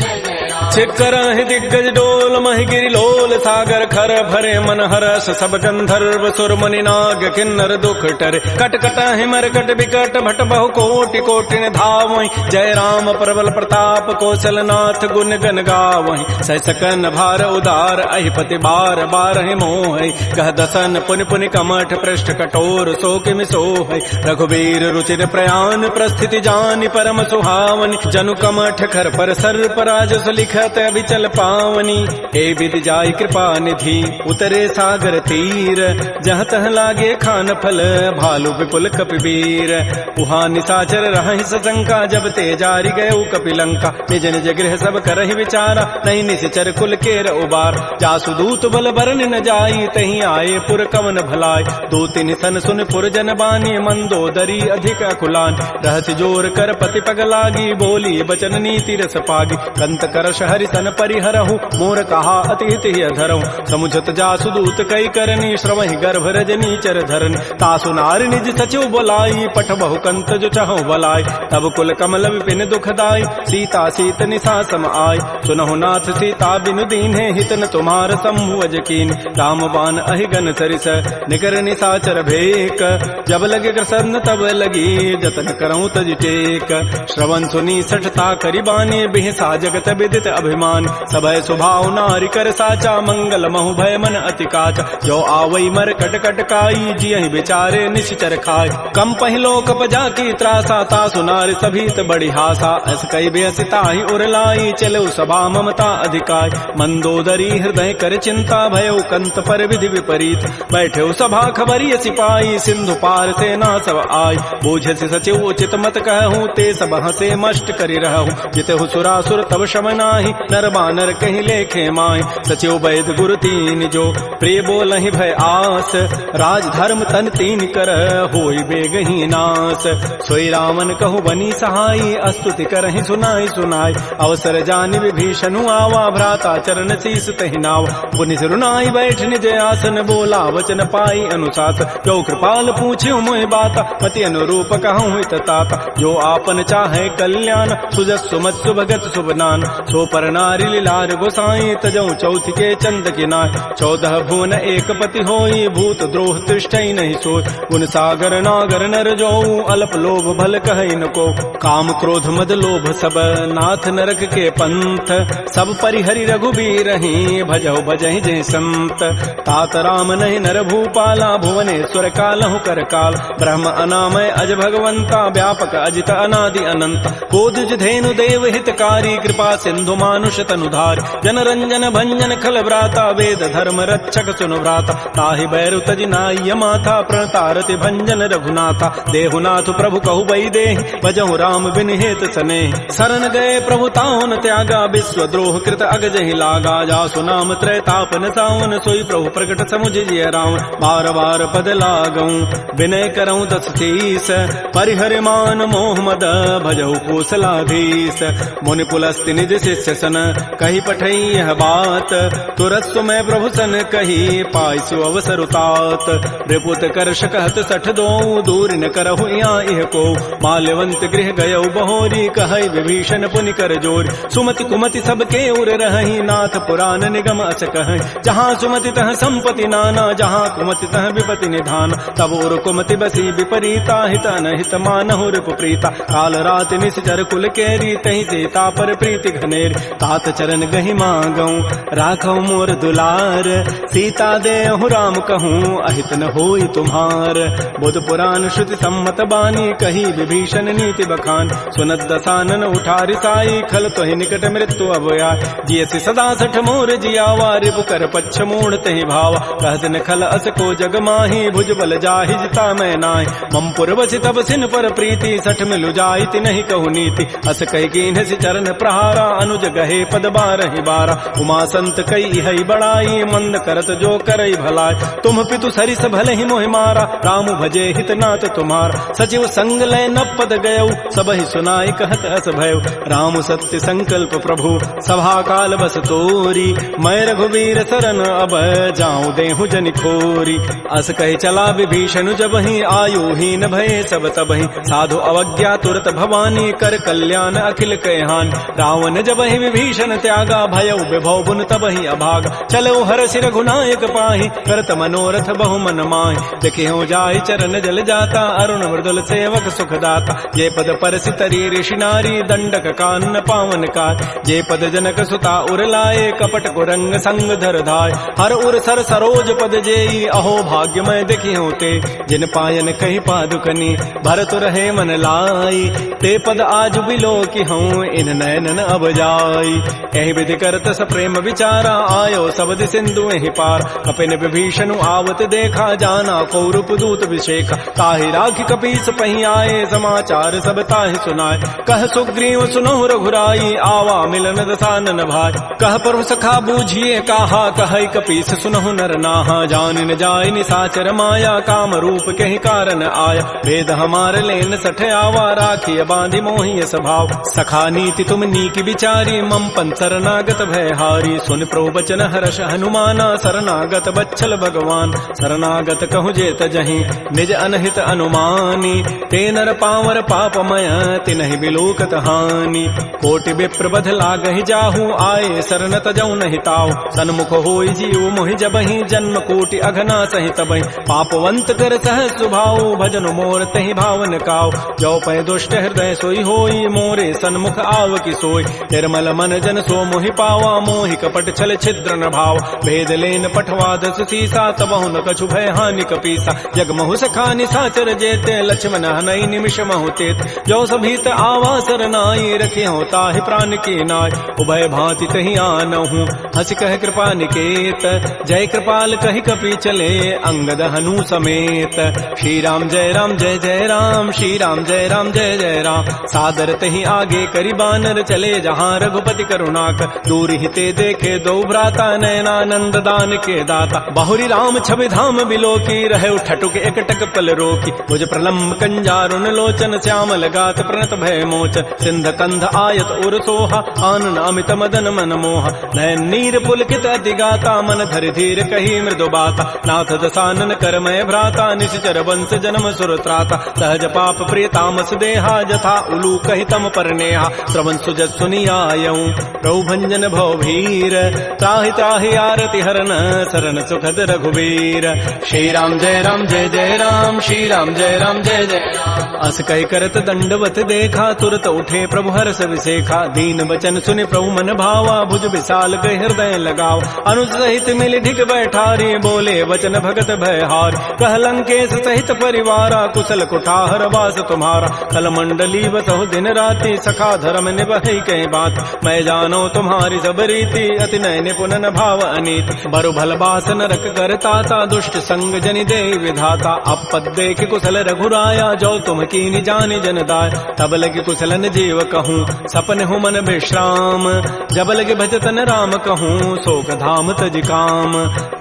चिक्करहि दिग्गज डोल महि गिरि लोल सागर खर भरे मन हरस सब गंधर्व सुर मुनि नाग किन्नर दुख टरे कट कट हिमर कट विकट भट बहु कोटि कोटि धावहि जय राम प्रबल प्रताप कौशल नाथ गुण गन गावहि सकन भार उदार अहिपति बार बार मोह कह दसन पुनि पुनि कमठ पृष्ठ कठोर सो किमि सोह रघुवीर रुचिर प्रयान प्रस्थिति जानि परम सुहावनि जनु कमठ खर पर सर्प राजस लिख शत अभिचल पावनी, हे विधि जाय कृपा निधि उतरे सागर तीर, जहाँ तह लागे खान फल भालू विपुल कपिवीर। उहाँ निशाचर रहि सशंका, जब ते जारी गए कपिलंका, निज निज गृह सब करहि विचारा, नहीं निश्चर कुल केर उबार। जासु दूत बल बरन न जाई, तहीं आए पुर कवन भलाय, दो तीन सन सुन पुर जन बानी, मंदोदरी अधिक अकुलान। रहस्य जोर कर पति पग लागी, बोली बचन नीति रस पागी, कंत करश हरि सन परिहरहु, मोर कहा अतिथि अधरहु। समुझत जासु दूत कई करनी, श्रवहि गर्भ रजनी चर धरनी, तासु नारी निज सचिव बोलाई, पठ बहु कंत जो चहु बलाई। तब कुल कमल विपिन दुखदाई, सीता सीत निशा सम आय। सुनहु नाथ सीता बिनु दीन्हे, हित न तुम्हार संभुवज कीन। राम बाण अहिगन सरिस, निकर निशाचर भेक, जब लगे प्रसन्न तब लगी, जतन करऊं तज टेक। श्रवण सुनी सठता करिबानी, बिहसा जगत विदित अभिमान। सबय स्वभाव नारी कर साचा, मंगल महु भय मन अति काचा। जो आवई मर कट कट काई, जियहि बिचारे निश्चर खाय। कम पहिलो कपजा की त्रासा, तासु नारी सभीत बड़ी हासा। अस कई बेसिता ही उरलाई, चलो सभा ममता अधिकाय। मंदोदरी हृदय कर चिंता, भयो कंत पर विधि विपरीत। बैठे सभा खबरी सिपाही, सिंधु पार सेना सब आय। बूझ से सचिव उचित मत कहूँ, ते सब हसे मष्ट करी रहूँ। जितहु सुरासुर तब शम नाही, नर बानर कहीं लेखे माय। सचिव वैद गुरु तीन जो, प्रिय बोलहि भय आस। राज धर्म तन तीन कर, होई बेगही नास। सोई रावण कहु बनी सहाई, अस्तुति करहि सुनाई सुनाई। अवसर जानि विभीषणु आवा, भ्राता चरण शीस तहि नावा। पुनि सिरुनाई बैठ निज आसन, बोला वचन पाई अनुशास। जो कृपाल पूछ्यो मोहि बाता, पति अनुरूप कहूँ हित ताता। जो आपन चाहे कल्याण, सुजस सुमत सुभगत सुबनान। सो पर नारी लीलार गोसाई, तजऊ चौथ के चंद किनाय। 14 भुवन एक पति होई, भूत द्रोह तिष्ठई नहीं सोय। गुण सागर नागर नर जोऊ, अल्प लोभ भल कहै न को। काम क्रोध मद लोभ सब, नाथ नरक के पंथ। सब परिहरि रघुबीर ही, भजहु भजहि जय संत। तात राम नहीं नर भूपाला, भुवनेश्वर कालहु कर काल। ब्रह्म अनामय अज भगवंता, व्यापक अजित अनादि अनंत। बोधि धेनु देव हितकारी, कृपा सिंधु मानुष तनुधार। जन रंजन भंजन खल व्राता, वेद धर्म रक्षक सुनु व्राता। ताहि बैरु तजि नाय माथा, प्रणतारति भंजन रघुनाथा। देहुनाथ प्रभु कहु बई देहि, भजहु राम बिन हेत सनेहि। शरण गए प्रभु ताहुन त्यागा, विश्व द्रोह कृत अगजहि लागा। जासु नाम त्रैतापन सावन, सोई प्रभु प्रकट समुझ जिय रावण। बार बार पद लागऊं, विनय करऊं दस शीस। परिहरि मान मोह मद, भजहु कौशलाधीश। मुनि पुलस्ति निज शिष्य सन, कही पठई यह बात। तुरत सुमय प्रभु सन कही, पाइसु अवसर उतात। रिपुत करश कहत सठ दो, दूर न करहु यहाँ इह को। माल्यवंत गृह गयौ बहोरी, कहै विभीषण पुनि कर जोर। सुमति कुमति सबके उर रहहि, नाथ पुराण निगम अस कहै। जहाँ सुमति तह संपति नाना, जहाँ कुमति तह विपति निधान। तब उर कुमति बसी विपरीता, हित अनहित मानहु रिपु प्रीता। काल रात निश्चर कुल केरी, तहि सीता पर प्रीति घनेरी। तात चरण गहि मांगऊं, राखौ मोर दुलार। सीता देहु राम कहूँ, अहित न होई तुम्हार। बुध पुराण श्रुति सम्मत बानी, कही विभीषण नीति बखान। सुनत दसानन उठा रिसाई, खल तोहि निकट मृत्यु अब आय। जियसि सदा सठ मोर जियावा, रिपु कर पच्छ मूढ़ तहि भावा। कहत न खल अस को जग माही, भुज बल जाहि जिता मैं नाहि। मम पुरवसि तब सिन पर प्रीति, सठ मिलु जाइति नहीं कहु नीति। अस कहि कीन्हसि चरण प्रहारा, अनुज गहे पद बारहि बारा। उमा संत कई हई बड़ाई, मंद करत जो करई भलाई। तुम पितु सरिस भले ही मोहि मारा, राम भजे हित नाथ तुम्हारा। सचिव संग लय न पद गयऊ, सबहि सुनाई कहत अस भयऊ। राम सत्य संकल्प प्रभु, सभा काल बस तोरी। मैं रघुवीर शरण अब, जाऊं देहु जनि खोरी। अस कहि चला विभीषण जबहि, आयु हीन भये सब तबहि। साधु अवज्ञा तुरत भवानी, कर कल्याण अखिल कहान। रावण जबहि विभीषण त्यागा, भयउ विभव बुन तबहि अभागा। चलो हरषि रघुनायक पाहि, करत मनोरथ बहु मन माहि। देखियो जाहि चरण जल जाता, अरुण मृदुल सेवक सुखदाता। जे पद परसि तरी ऋषि नारी, दंडक कानन पावन काय। जे पद जनक सुता उर लाए, कपट कुरंग संग धर धाय। हर उर सर सरोज पद जेई, अहो भाग्य मैं देखियो ते। जिन पायन कही पादुकनी, भरत रहे मन लाई। ते पद आज बिलो की हूँ, इन नयनन अब जाई। आई। एहि विधि करत स प्रेम विचारा, आयो सबद सिंधु एहि पार। कपिन विभीषण आवत देखा, जाना कौरव दूत विशेखा। ताहि राखी कपीस पही आए, समाचार सब ताहि सुनाए। कह सुग्रीव सुनहु रघुराई, आवा मिलन दसानन भाई। कह प्रभु सखा बूझिए काहा, कहै कपीस सुनहु नर नाहा। जान न जाय निसाचर माया, काम रूप कहि कारण आया। वेद हमार लेन सठ आवा, राखिय बांधि मोहि स्वभाव। सखा नीति तुम नीक विचारी, मम पन शरणागत भय हारी। सुन प्रभु बचन हर्ष हनुमाना, शरणागत बच्छल भगवान। शरणागत कहु जेत जहीं, निज अनहित अनुमानी। ते नर पावर पापमय, तिनहि बिलोकत हानि। कोटि विप्र बध लागहि जाहू, आए शरण तजौ नहीं ताऊ। सन्मुख होई जीव मोहि जबहि, जन्म कोटि अघना सहि तबहि। पापवंत कर सहज सुभाऊ, भजन मोर तहि भावन काऊ। जो पै दुष्ट हृदय सोई होई, मोरे सन्मुख आव की सोई। निर्मल मन जन सो मोहि पावा, मोहि कपट छल छिद्र न भाव। भेद लेन पठवा दस सीसा, तबहु न कछु भय हानि कपीसा। जग महु सखा निसाचर जेते, लक्ष्मण हनई निमिष महु तेत। जो सभीत आवा सरनाई, रखे हो ताहि प्राण की नाय। उभय भांति तहि आनहु, हंस कह कृपा निकेत। जय कृपाल कहि कपि चले, अंगद हनु समेत। श्री राम जय जय राम, श्री राम जय जय राम। सादर तहि आगे करि बानर, चले जहाँ रघुपति करुणाक। दूर हिते देखे दो भ्राता, नयनानंद दान के दाता। बहुरी राम छवि धाम बिलोकी, रहे ठटुक एकटक पल रोकी। भुज प्रलम्ब कंजारुन लोचन, श्यामल गात प्रणत भय मोचन। सिंध कंध आयत उर सोहा, आनन अमित मदन मन मोहा। नयन नीर पुलकित अति गाता, मन धरि धीर कही मृदु बाता। नाथ दसानन करमय भ्राता, निश्चर वंश जन्म सुर त्राता। सहज पाप प्रिय तामस देहा, जथा उलू कहि तम पर नेहा। श्रवण सुजस सुनियायऊं, प्रभु भंजन भव भीर। त्राहि त्राहि आरति हरन, शरण सुखद रघुवीर। श्री राम जय जय राम, श्री राम जय जय राम। अस कहि करत दंडवत देखा, तुरत उठे प्रभु हर्ष विसेखा। दीन वचन सुनि प्रभु मन भावा, भुज विशाल गए हृदय लगाव। अनुज सहित मिल ढिग बैठारी, बोले वचन भगत भयहारी। कह लंकेश सहित परिवारा, कुशल कुठार वास तुम्हारा। कल मंडली बसहु दिन राति, सखा धर्म निभहि कई बात। मैं जानो तुम्हारी सब रीति, अति नय निपुण न भाव अनीति। बरु भल बास नरक करताता, दुष्ट संग जनि दे विधाता। अपद देख कुशल रघुराया, जो तुम कीनि जानि जन दाय। तब लगे कुशलन जीव कहूँ, सपन हूँ मन विश्राम। जब लगे भजतन राम कहूँ, शोक धाम तज काम।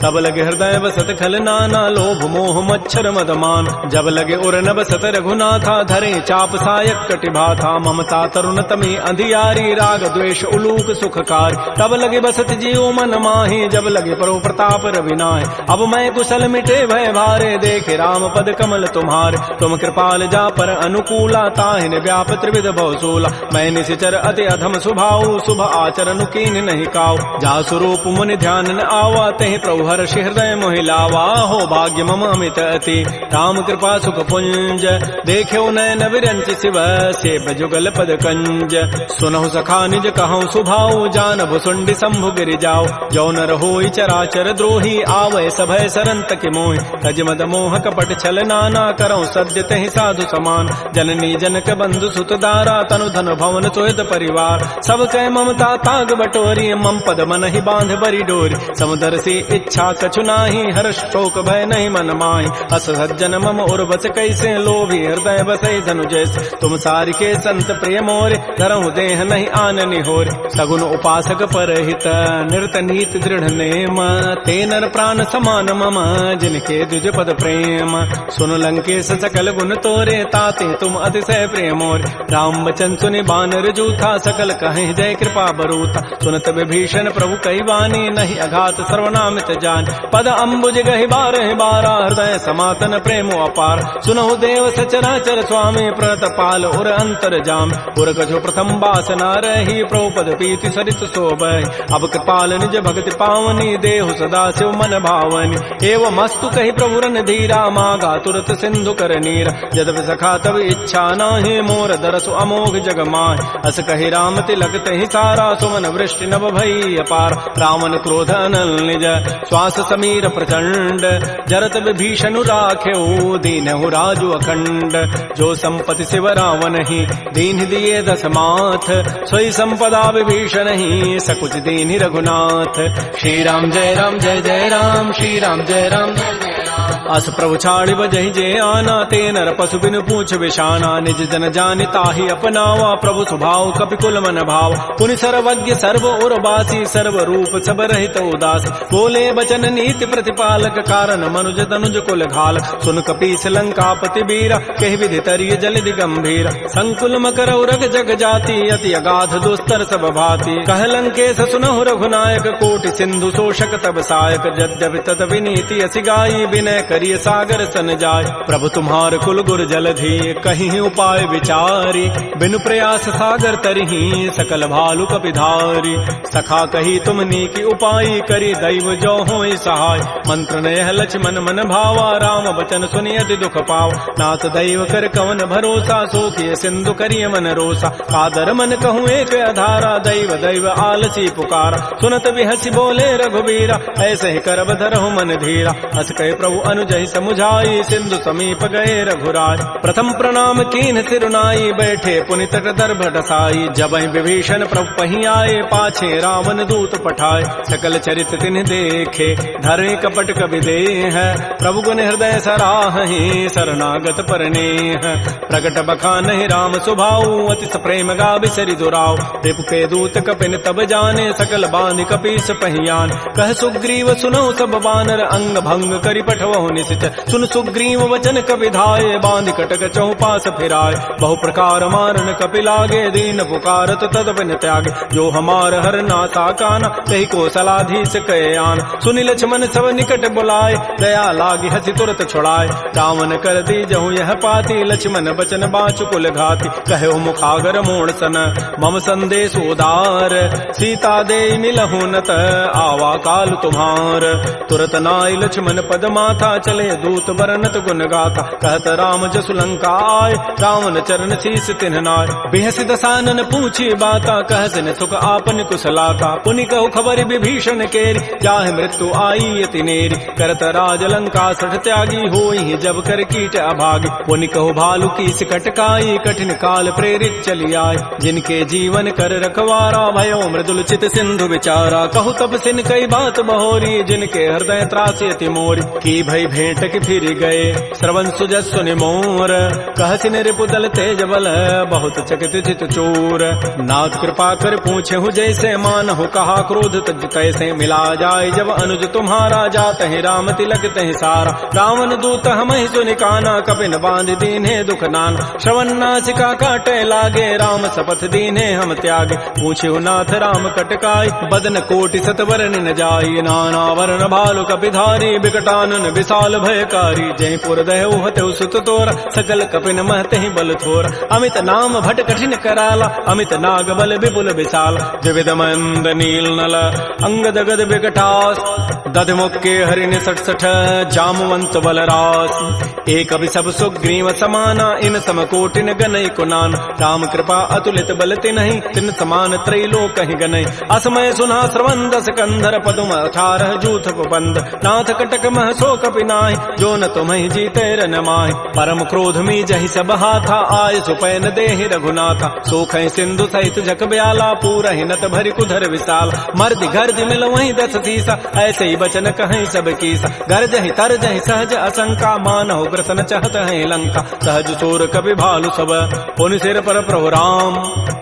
तब लगे हृदय बसत खल नाना, लोभ मोह मच्छर मदमान। जब लगे उर न बसत रघुनाथा, धरे चाप सायक कटिभाथा। ममता तरुण तमी अंधियारी, राग द्वेष उलूक सुखकार। तब लगे बसत जीव मन माही, जब लगे परो प्रताप रविनाय। अब मैं कुशल मिटे भय भारे, देखे राम पद कमल तुम्हारे। तुम कृपाल जा पर अनुकूला, ताहिन व्याप त्रिविध बहुसूला। मैं निशिचर अति अधम सुभाऊ, शुभ आचरण कीन नहीं काऊ। जा स्वरूप मुनि ध्यान न आवा, तहि प्रभु हर्षि हृदय मोहि लावा। हो भाग्य मम अमित अति, राम कृपा सुख पुंज। देख्यो नयन विरंच शिव, सेव जुगल पद कंज। सुनहु सखा निज कहूँ सुभाऊ, जान भुसुंडि शंभु गिरि जाओ। जो नर होई चराचर द्रोही, आवै सभय सरंत के मोहि। तज मद मोह कपट छल नाना, करऊँ सद्य तहि साधु समान। जननी जनक बंधु सुत दारा, तनु धन भवन तोयत परिवार। सब कह ममता ताग बटोरी, मम पद मन ही बांध बरी डोरी। समुदर से इच्छा कछु नाही, हर्ष शोक भय नहीं मन माही। अस सज्जन मम उर बस कैसे, लोभी हृदय बसै धनु जैसे। तुम सारि के संत प्रिय मोरे, धरहु देह नहीं आननि होरे। सगुन उपासक परहित, निरत नीत दृढ़ नेम। ते नर प्राण समान मम, जिनके दुज पद प्रेम। सुन लंकेश सकल गुण तोरे, ताते तुम अतिशय प्रेम मोरे। राम वचन सुनि बानर जूथा, सकल कहें जय कृपा बरूथा। सुनत विभीषण प्रभु कई वाणी, नहीं अघात सर्वनामित जान। पद अम्बुज गहि बारह बारा, हृदय समातन प्रेम अपार। सुनहु देव सचराचर स्वामी, प्रणत पाल उर अंतर जाम। उर कछु प्रथम बासना रही, प्रभु पद पीति सरित शोभहि। अब कृपाल निज भक्ति पावनी, देहु सदा शिव मन भावनी। एवं मस्तु कहि प्रभु रन धीरा, मागा तुरत सिंधु कर नीरा। यद्यपि सखा तब इच्छा नाही, मोर दरसु अमोघ जग माय। अस कहि राम तिलक तहि सारा, सुमन वृष्टि नभ भई अपार। रावण क्रोध अनल निज, श्वास समीर प्रचंड। जरत विभीषण राख्यो, दीनहु राजु अखंड। जो संपत्ति शिव रावण ही, दीन दिए दस माथ। सोई संपत्ति संपदा विभीषण ही सकुच दीन्हि रघुनाथ। श्री राम जय राम जय जय राम, श्री राम जय राम जय जय राम। अस प्रभु छाड़ि बजहि जे आना, ते नर पशु बिनु पूछ विषाना। निज जन जानि ताहि अपनावा, प्रभु स्वभाव कपिकुल मन भाव। पुनि सर्वज्ञ सर्व उर्वासी, सर्व रूप सब रहित उदास। बोले बचन नीति प्रतिपालक, कारण मनुज तनुज कुल घाल। सुन कपीस लंकापति बीरा, कहि विधि तरिय जलधि गंभीर। संकुल मकर उरग जग जाति, अति अगाध दुस्तर सब भाति। कह लंकेश सुनहु रघुनायक, कोटि सिंधु शोषक तब सायक। यद्यपि तत विनीति असि गाई, विनय करिय सागर सन जाय। प्रभु तुम्हार कुल गुर जलधि, कहीं उपाय विचारी। बिनु प्रयास सागर तरही, सकल भालु कपिधारी। सखा कही तुम नीकी उपाय, करी दैव जो होई सहाय। मंत्र नयह लक्ष्मण मन भावा, राम बचन सुनि अति दुख पाव। नाथ दैव कर कवन भरोसा, सोखिय सिंधु करिय मन रोसा। कादर मन कहूँ एक अधारा, दैव दैव आलसी पुकारा। सुनत बिहसी बोले रघुबीरा, ऐसे ही करब धरहु मन धीरा। हस कहे प्रभु अनुजहि समुझाई, सिंधु समीप गए रघुराय। प्रथम प्रणाम कीन्ह सिरुनाई, बैठे पुनि तट दर्भ डसाई। जबहि विभीषण प्रभु पहि आए, पाछे रावण दूत पठाए। सकल चरित तिन्ह देखे, धरे कपट कबि देह। प्रभु गुण हृदय सराहि, शरणागत परनेह। प्रगट बखानहि राम सुभाऊ, अति प्रेम गा बिसरि दुराव। रिपु के दूत कपिन तब जाने, सकल बांधि कपीस पहियान। कह सुग्रीव सुनौ सब बानर, अंग भंग करि पठवहु निशिच। सुन सुग्रीव वचन कपिधाये, बांधि कटक चौपास फिराय। बहु प्रकार मारन कपि लागे, दीन पुकारत तद बिन त्यागे। जो हमार हर नासा काना, तहि को सलाधीश कहे आन। सुनि लक्ष्मण सब निकट बुलाए, दया लागी हसी तुरत छुड़ाए। रावण कर दी जहु यह पाती, लक्ष्मण बचन बाचु कुल घाती। कहो मुखागर मोड़ सन, मम संदेश उदार। सीता दे मिलहु नत, आवा काल तुम्हार। तुरत नाई लक्ष्मण पद माथा, चले दूत बरनत गुण गाथा। कहत राम जसु लंका आय, रावण चरण शीस तिन्ह नाय। बिहसि दसानन पूछी बाता, कहसिन सुख आपन कुशलाता। पुनि कहु खबर विभीषण केरी, जाहि मृत्यु आई यति नेरी। करत राज लंका सठ त्यागी, होई जब कर कीट अभागी। पुनि कहु भालु कीस कटकाई, कठिन काल प्रेरित चली आय। जिनके जीवन कर रखवारा, भयो मृदुल चित सिंधु विचारा। कहु तब सिन कई बात बहोरी, जिनके हृदय त्रासी अति मोरी। की भई भेंट की फिर गए, श्रवण सुजस सुनि मोर। कहसिन रिपु दल तेज बल, बहुत चकित चित चोर। नाथ कृपा कर पूछे हूँ जैसे, मानहु कहा क्रोध तज तैसे। मिला जाय जब अनुज तुम्हारा, जात है राम तिलक तहि सारा। रावण दूत हमहि सुनि काना, कपिन बांध दीन्हे दुख नाना। श्रवण नासिका काटे लागे, राम शपथ दीन्हे हम त्यागे। पूछे नाथ राम कटकाई, बदन कोटि सतवरन न जाई। नाना वर्ण भालु कपिधारी, बिकटानन विशाल भयकारी। जय पुर दहु हतु सुत तोर, सकल कपिन महते बल थोर। अमित नाम भट कठिन कराला, अमित नाग बल विपुल विशाल। द्विविध मंद नील नल, अंगद गद विकटास। दध मुक्के हरिण सठ सठ, जामवंत बलरास। एक अभि सब सुग्रीव समाना, इन सम कोटिन गनई कुनान। राम कृपा अतुलित बल तिन्हि, तिन समान त्रैलोक कहि गनई। असमय सुना श्रवण दस कंधर, पदुम 18 जूथ बंद। नाथ कटक मह सो कपि नाहि, जो न तुम्हि जीते रन माहि। परम क्रोध मी जहि सब हाथा, आय सुपैन देहि रघुनाथा। सोखै सिंधु सहित जग ब्याला, पूरहि नत भरि कुधर विशाल। मर्दि गर्दि मिल वहीं 10 सीसा, ऐसे ही बचन कहीं सब कीसा। गर्जहि तरजहि सहज असंका, मानहु ग्रसन चहत है लंका। सहज चोर कपि भालु सब, पुनि सिर पर प्रभु राम।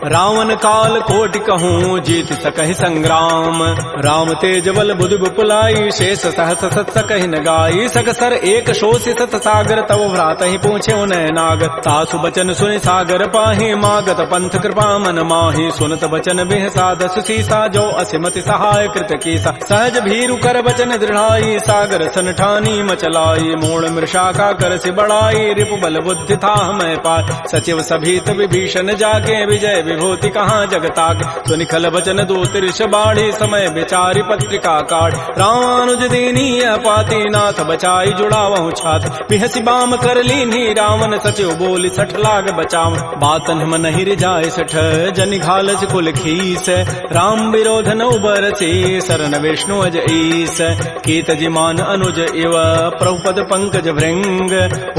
रावण काल कोटि कहूँ, जीत सकहि संग्राम। राम तेज बल बुधि बुपुलाई, शेष सहस सत सकहि न गाई। सकसर एक शोषि सत सागर, तव भ्रात ही पूछे उनय नाग। सासु बचन सुनि सागर पाहि, मागत पंथ कृपा मन माहि। सुनत बचन बिहसा 10 सीसा, जो असिमति सहाय कृत कीसा। सहज भीरु कर बचन दृढ़ाई, सागर सन ठानी मचलाई। मूढ़ मृषा का कर सि बढ़ाई, रिपु बल बुद्धि था मैं पाय। सचिव सभीत विभीषण जाके, विजय विभूति कहाँ जगतागे। सुनि खल बचन दूत ऋष बाढ़ी, समय विचारि पत्रिका काढ़। रामानुज दीनी पाती, नाथ बचन बचाई जुड़ावहु छात पिहसी बाम कर लीनी रावण सचिव बोली सठ लाग बचाव बातन मन ही रिजाए सठ जनि घालस कुल खीस राम विरोध न उबरसी शरण विष्णु अज ईस कीत जिमान अनुज इव प्रभुपद पंकज भृंग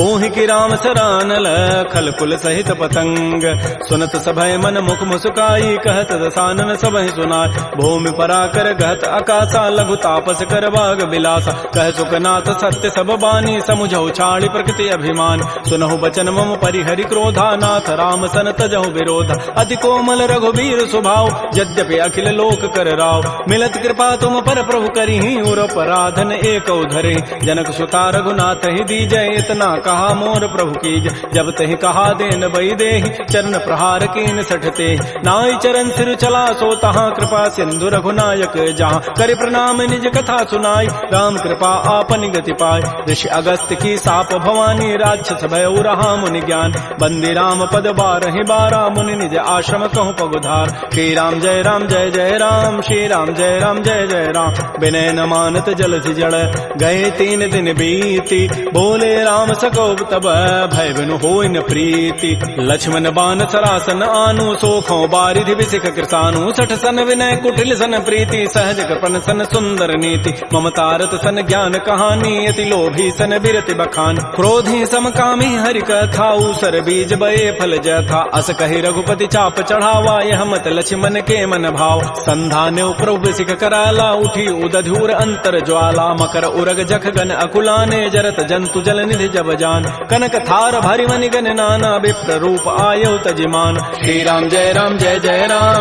ओहि की राम सरानल खल कुल सहित पतंग सुनत सभय मन मुख मुस्काई कहत दसानन सबहि सुनाय भूमि पराकर गहत आकाशा लघु तापस कर बाग बिलासा कह सुखनाथ सत्य सब बानी समुझौ छाड़ी प्रकृति अभिमान सुनहु बचन मम परिहरि क्रोधा नाथ राम सन तजहु विरोधा अति कोमल रघुबीर स्वभाव यद्यपि अखिल लोक कर राव मिलत कृपा तुम पर प्रभु करिहि उर पराधन एक धरे जनक सुता रघुनाथ ही दीजय इतना कहा मोर प्रभु कीज जब तहि कहा देन बई देहि चरण प्रहार कीन सठते नाई चरण सिर चला सो तहाँ कृपा सिंधु रघुनायक जहाँ कर प्रणाम निज कथा सुनाई राम कृपा आपन गति पाय ऋषि अगस्त की साप भवानी राक्षस भय रहा मुनि ज्ञान बंदी राम पद बारहि बारा मुनि निज आश्रम कहूँ पगुधार श्री राम जय राम श्री राम जय जय राम विनय न मानत जलधि जड़ गए 3 दिन बीती बोले राम सको तब भय बिनु होय न प्रीति लक्ष्मण बान सरासन आनु सोखों बारिधि विसिख कृसानु सठ सन विनय कुटिल सन प्रीति सहज कृपन सन सुंदर नीति ममतारत सन ज्ञान कहानी अति लोभी सन बिरति बखान क्रोधी समकामी हरि कथा उसर बीज बये फल जथा अस कहि रघुपति चाप चढ़ावा यह मत लक्ष्मण के मन भाव संधाने प्रभु सिख कराला उठी उदधूर अंतर ज्वाला मकर उरग जख गन अकुलाने जरत जंतु जल निधि जब जान कनक थार भरि मनि गन नाना विप्र रूप आयौ तजिमान श्री राम जय राम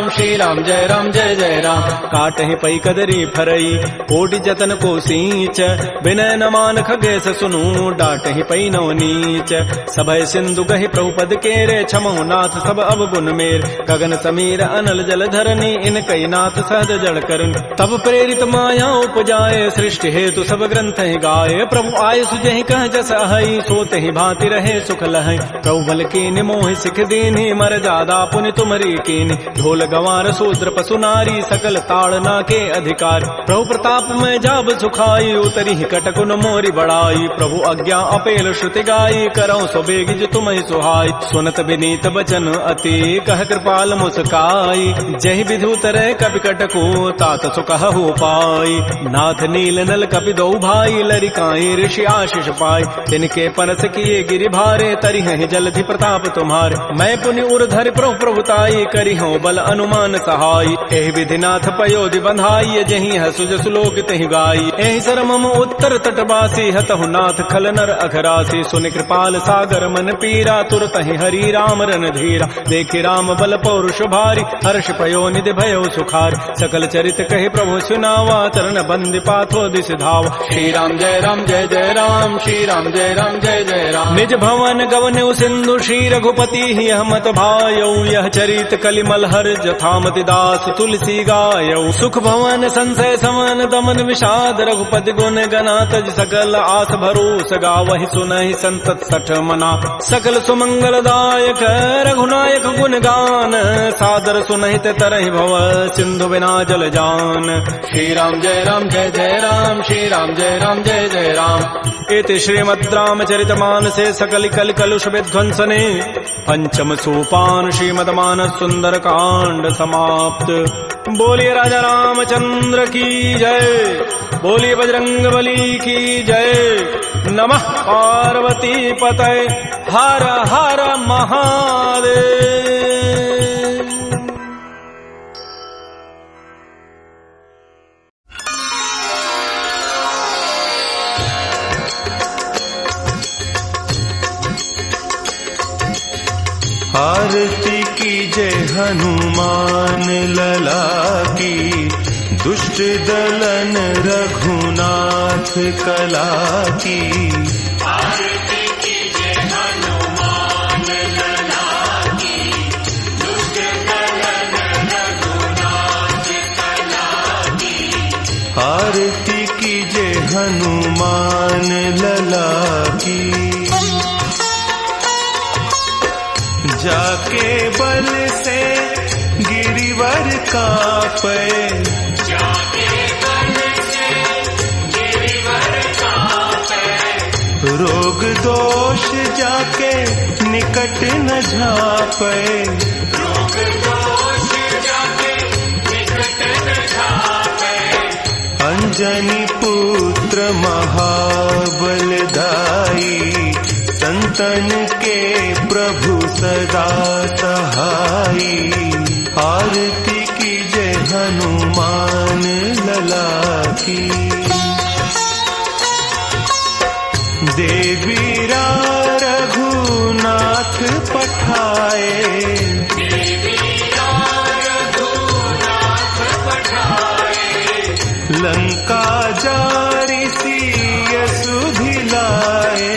श्री राम जय जय राम काटहि पै कदरी फरई कोटि जतन को सींच विनय न मान खगेश सुनु डाटहि पै नौ नीच सभय सिंधु गहि प्रभुपद केरे छमहु नाथ सब अब गुण मेर गगन समीर अनल जल धरनी इन कई नाथ सहज जड़ करन तब प्रेरित माया उपजाए सृष्टि हेतु सब ग्रंथ ही गाये प्रभु आय सुजहि कह जस अहै सोते ही भांति रहे सुख लहै प्रभु बल कीनि मोहि सिख दीन्हि मर जादा पुनि तुमरी कीनि ढोल गंवार शूद्र पशु नारी सकल ताड़ना के अधिकार प्रभु प्रताप में जाब सुखाई उतरी ही कटकुन मोरी बड़ाई प्रभु आज्ञा अपेल श्रुति गाई करौ सो बेगिज तुम ही सुहाई सुनत विनीत बचन अति कह कृपाल मुस्काई जहि विधु तरह कपि कटको तात सुकह हो पाई नाथ नील नल कपि दो भाई लरिकाई ऋषि आशीष पाई तिनके परस किए गिरि भारे तरि हैं जलधि प्रताप तुम्हारे मैं पुनि उर्धर प्रभु प्रभुताई करि हो बल अनुमान सहाई एहि विधि नाथ पयोधि बंधाई जहि हसु जसु लोक तहि गाई एहि सरमम उत्तर तटवासी हतहु नाथ खल नर अघरासी सुनि कृपाल सागर मन पीरा तुरत ही हरि राम रन धीरा देखि राम बल पौरुष भारी हर्ष पयो निधि भयो सुखार सकल चरित कहे प्रभु सुनावा चरण बंद पाथो दिस धावा श्री राम जय राम श्री राम जय जय राम निज भवन गवन सिंधु श्री रघुपति ही हमत भायौ यह चरित कलिमल हर जथामति दास तुलसी गायौ सुख भवन संशय समन दमन विषाद रघुपति गुण गना तज सकल आस भरोस गावहि सुनहि संतत सठ मना सकल सुमंगल दायक रघुनायक गुण गान सादर सुनहित तरहि भव सिंधु बिना जल जान श्री राम जय राम श्री राम जय जय राम इति श्रीमद् रामचरितमानसे सकल कल कलुष विध्वंसने पंचम सोपान श्रीमद्मानस सुंदर कांड समाप्त। बोलिए राजा रामचंद्र की जय, बोलिए बजरंग बली की जय। नमः पार्वती पतये, हर हर महादेव। आरती की जय हनुमान लला की, दुष्ट दलन रघुनाथ कला की। आरती की जय हनुमान लला की, दुष्ट दलन रघुनाथ कला की। आरती की जय हनुमान लला की, जाके बल से गिरिवर कांपे, जाके बल से गिरिवर कांपे। रोग दोष जाके निकट न झापे, रोग दोष जाके निकट न झापे। अंजनी पुत्र महाबलदाई, संतन के प्रभु सदा सहाई। आरती कीजय हनुमान लला की। देवीरा रघुनाथ पठाए, देवीरा रघुनाथ पठाए। लंका जारी सिय सुधिलाए,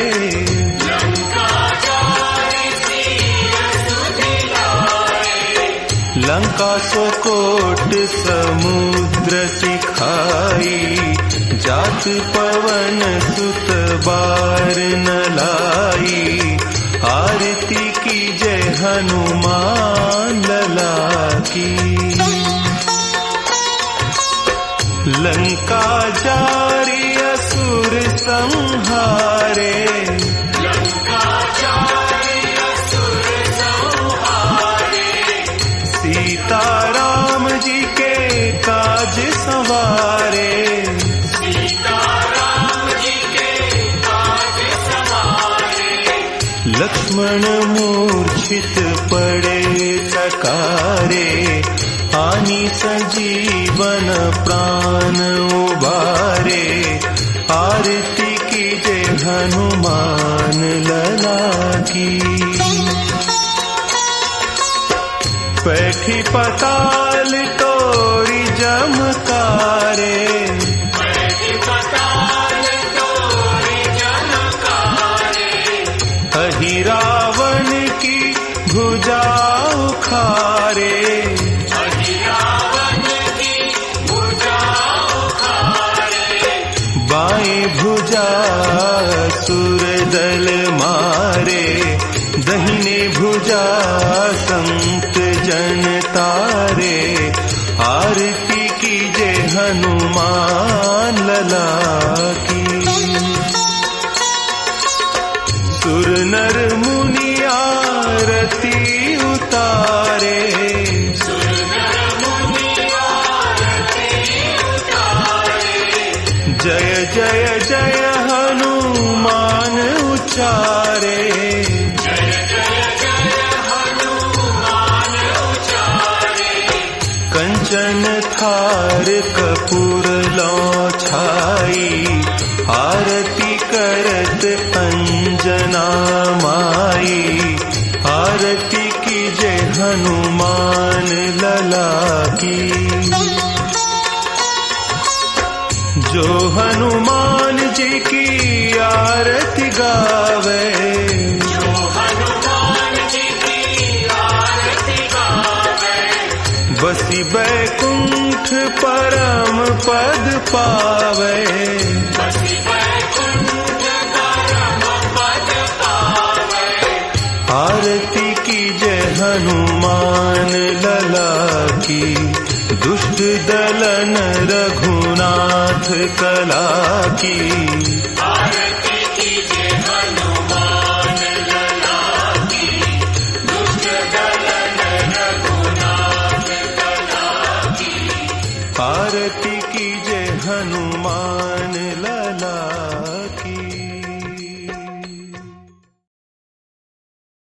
लंका जारी सिय सुधिलाए। लंका सो कोट समुद्र सिखाई। जात पवन सुत बार न लाई। आरती कीजय हनुमान लला की। लंका जारी असुर संहारे, लंका जारी असुर संहारे। सीता राम जी के काज संवारे। लक्ष्मण मूर्छित पड़े चकारे। आनी संजीवन प्राण उबारे। आरती कीजय हनुमान लला की। पैठी पताल तोरी जमकारे, अहि रावण की भुजा उखारे। अहि रावण की भुजा उखारे। बाएं भुजा असुर दल मारे। दहिने भुजा संत जन तारे। आरती कीजय हनुमान लला की। सुर नर मुनि आरती उतारे। सुर नर मुनि आरती उतारे। जय जय जय हनुमान उचारे। जय जय जय हनुमान उचारे। कंचन थार कपूर लौ छाई। आरती करत अंजना माई। आरती कीजय हनुमान लला की। जो हनुमान जी की आरती गावे, जो हनुमान जी की आरती गावे। बसी बैकुंठ परम पद पावे। बसी बैकुंठ परम पद पावे। आरती कीजय हनुमान लला की। दुष्ट दलन रघुनाथ कला की। आरती कीजय हनुमान लला की। दुष्ट दलन रघुनाथ कला की। आरती कीजय हनुमान लला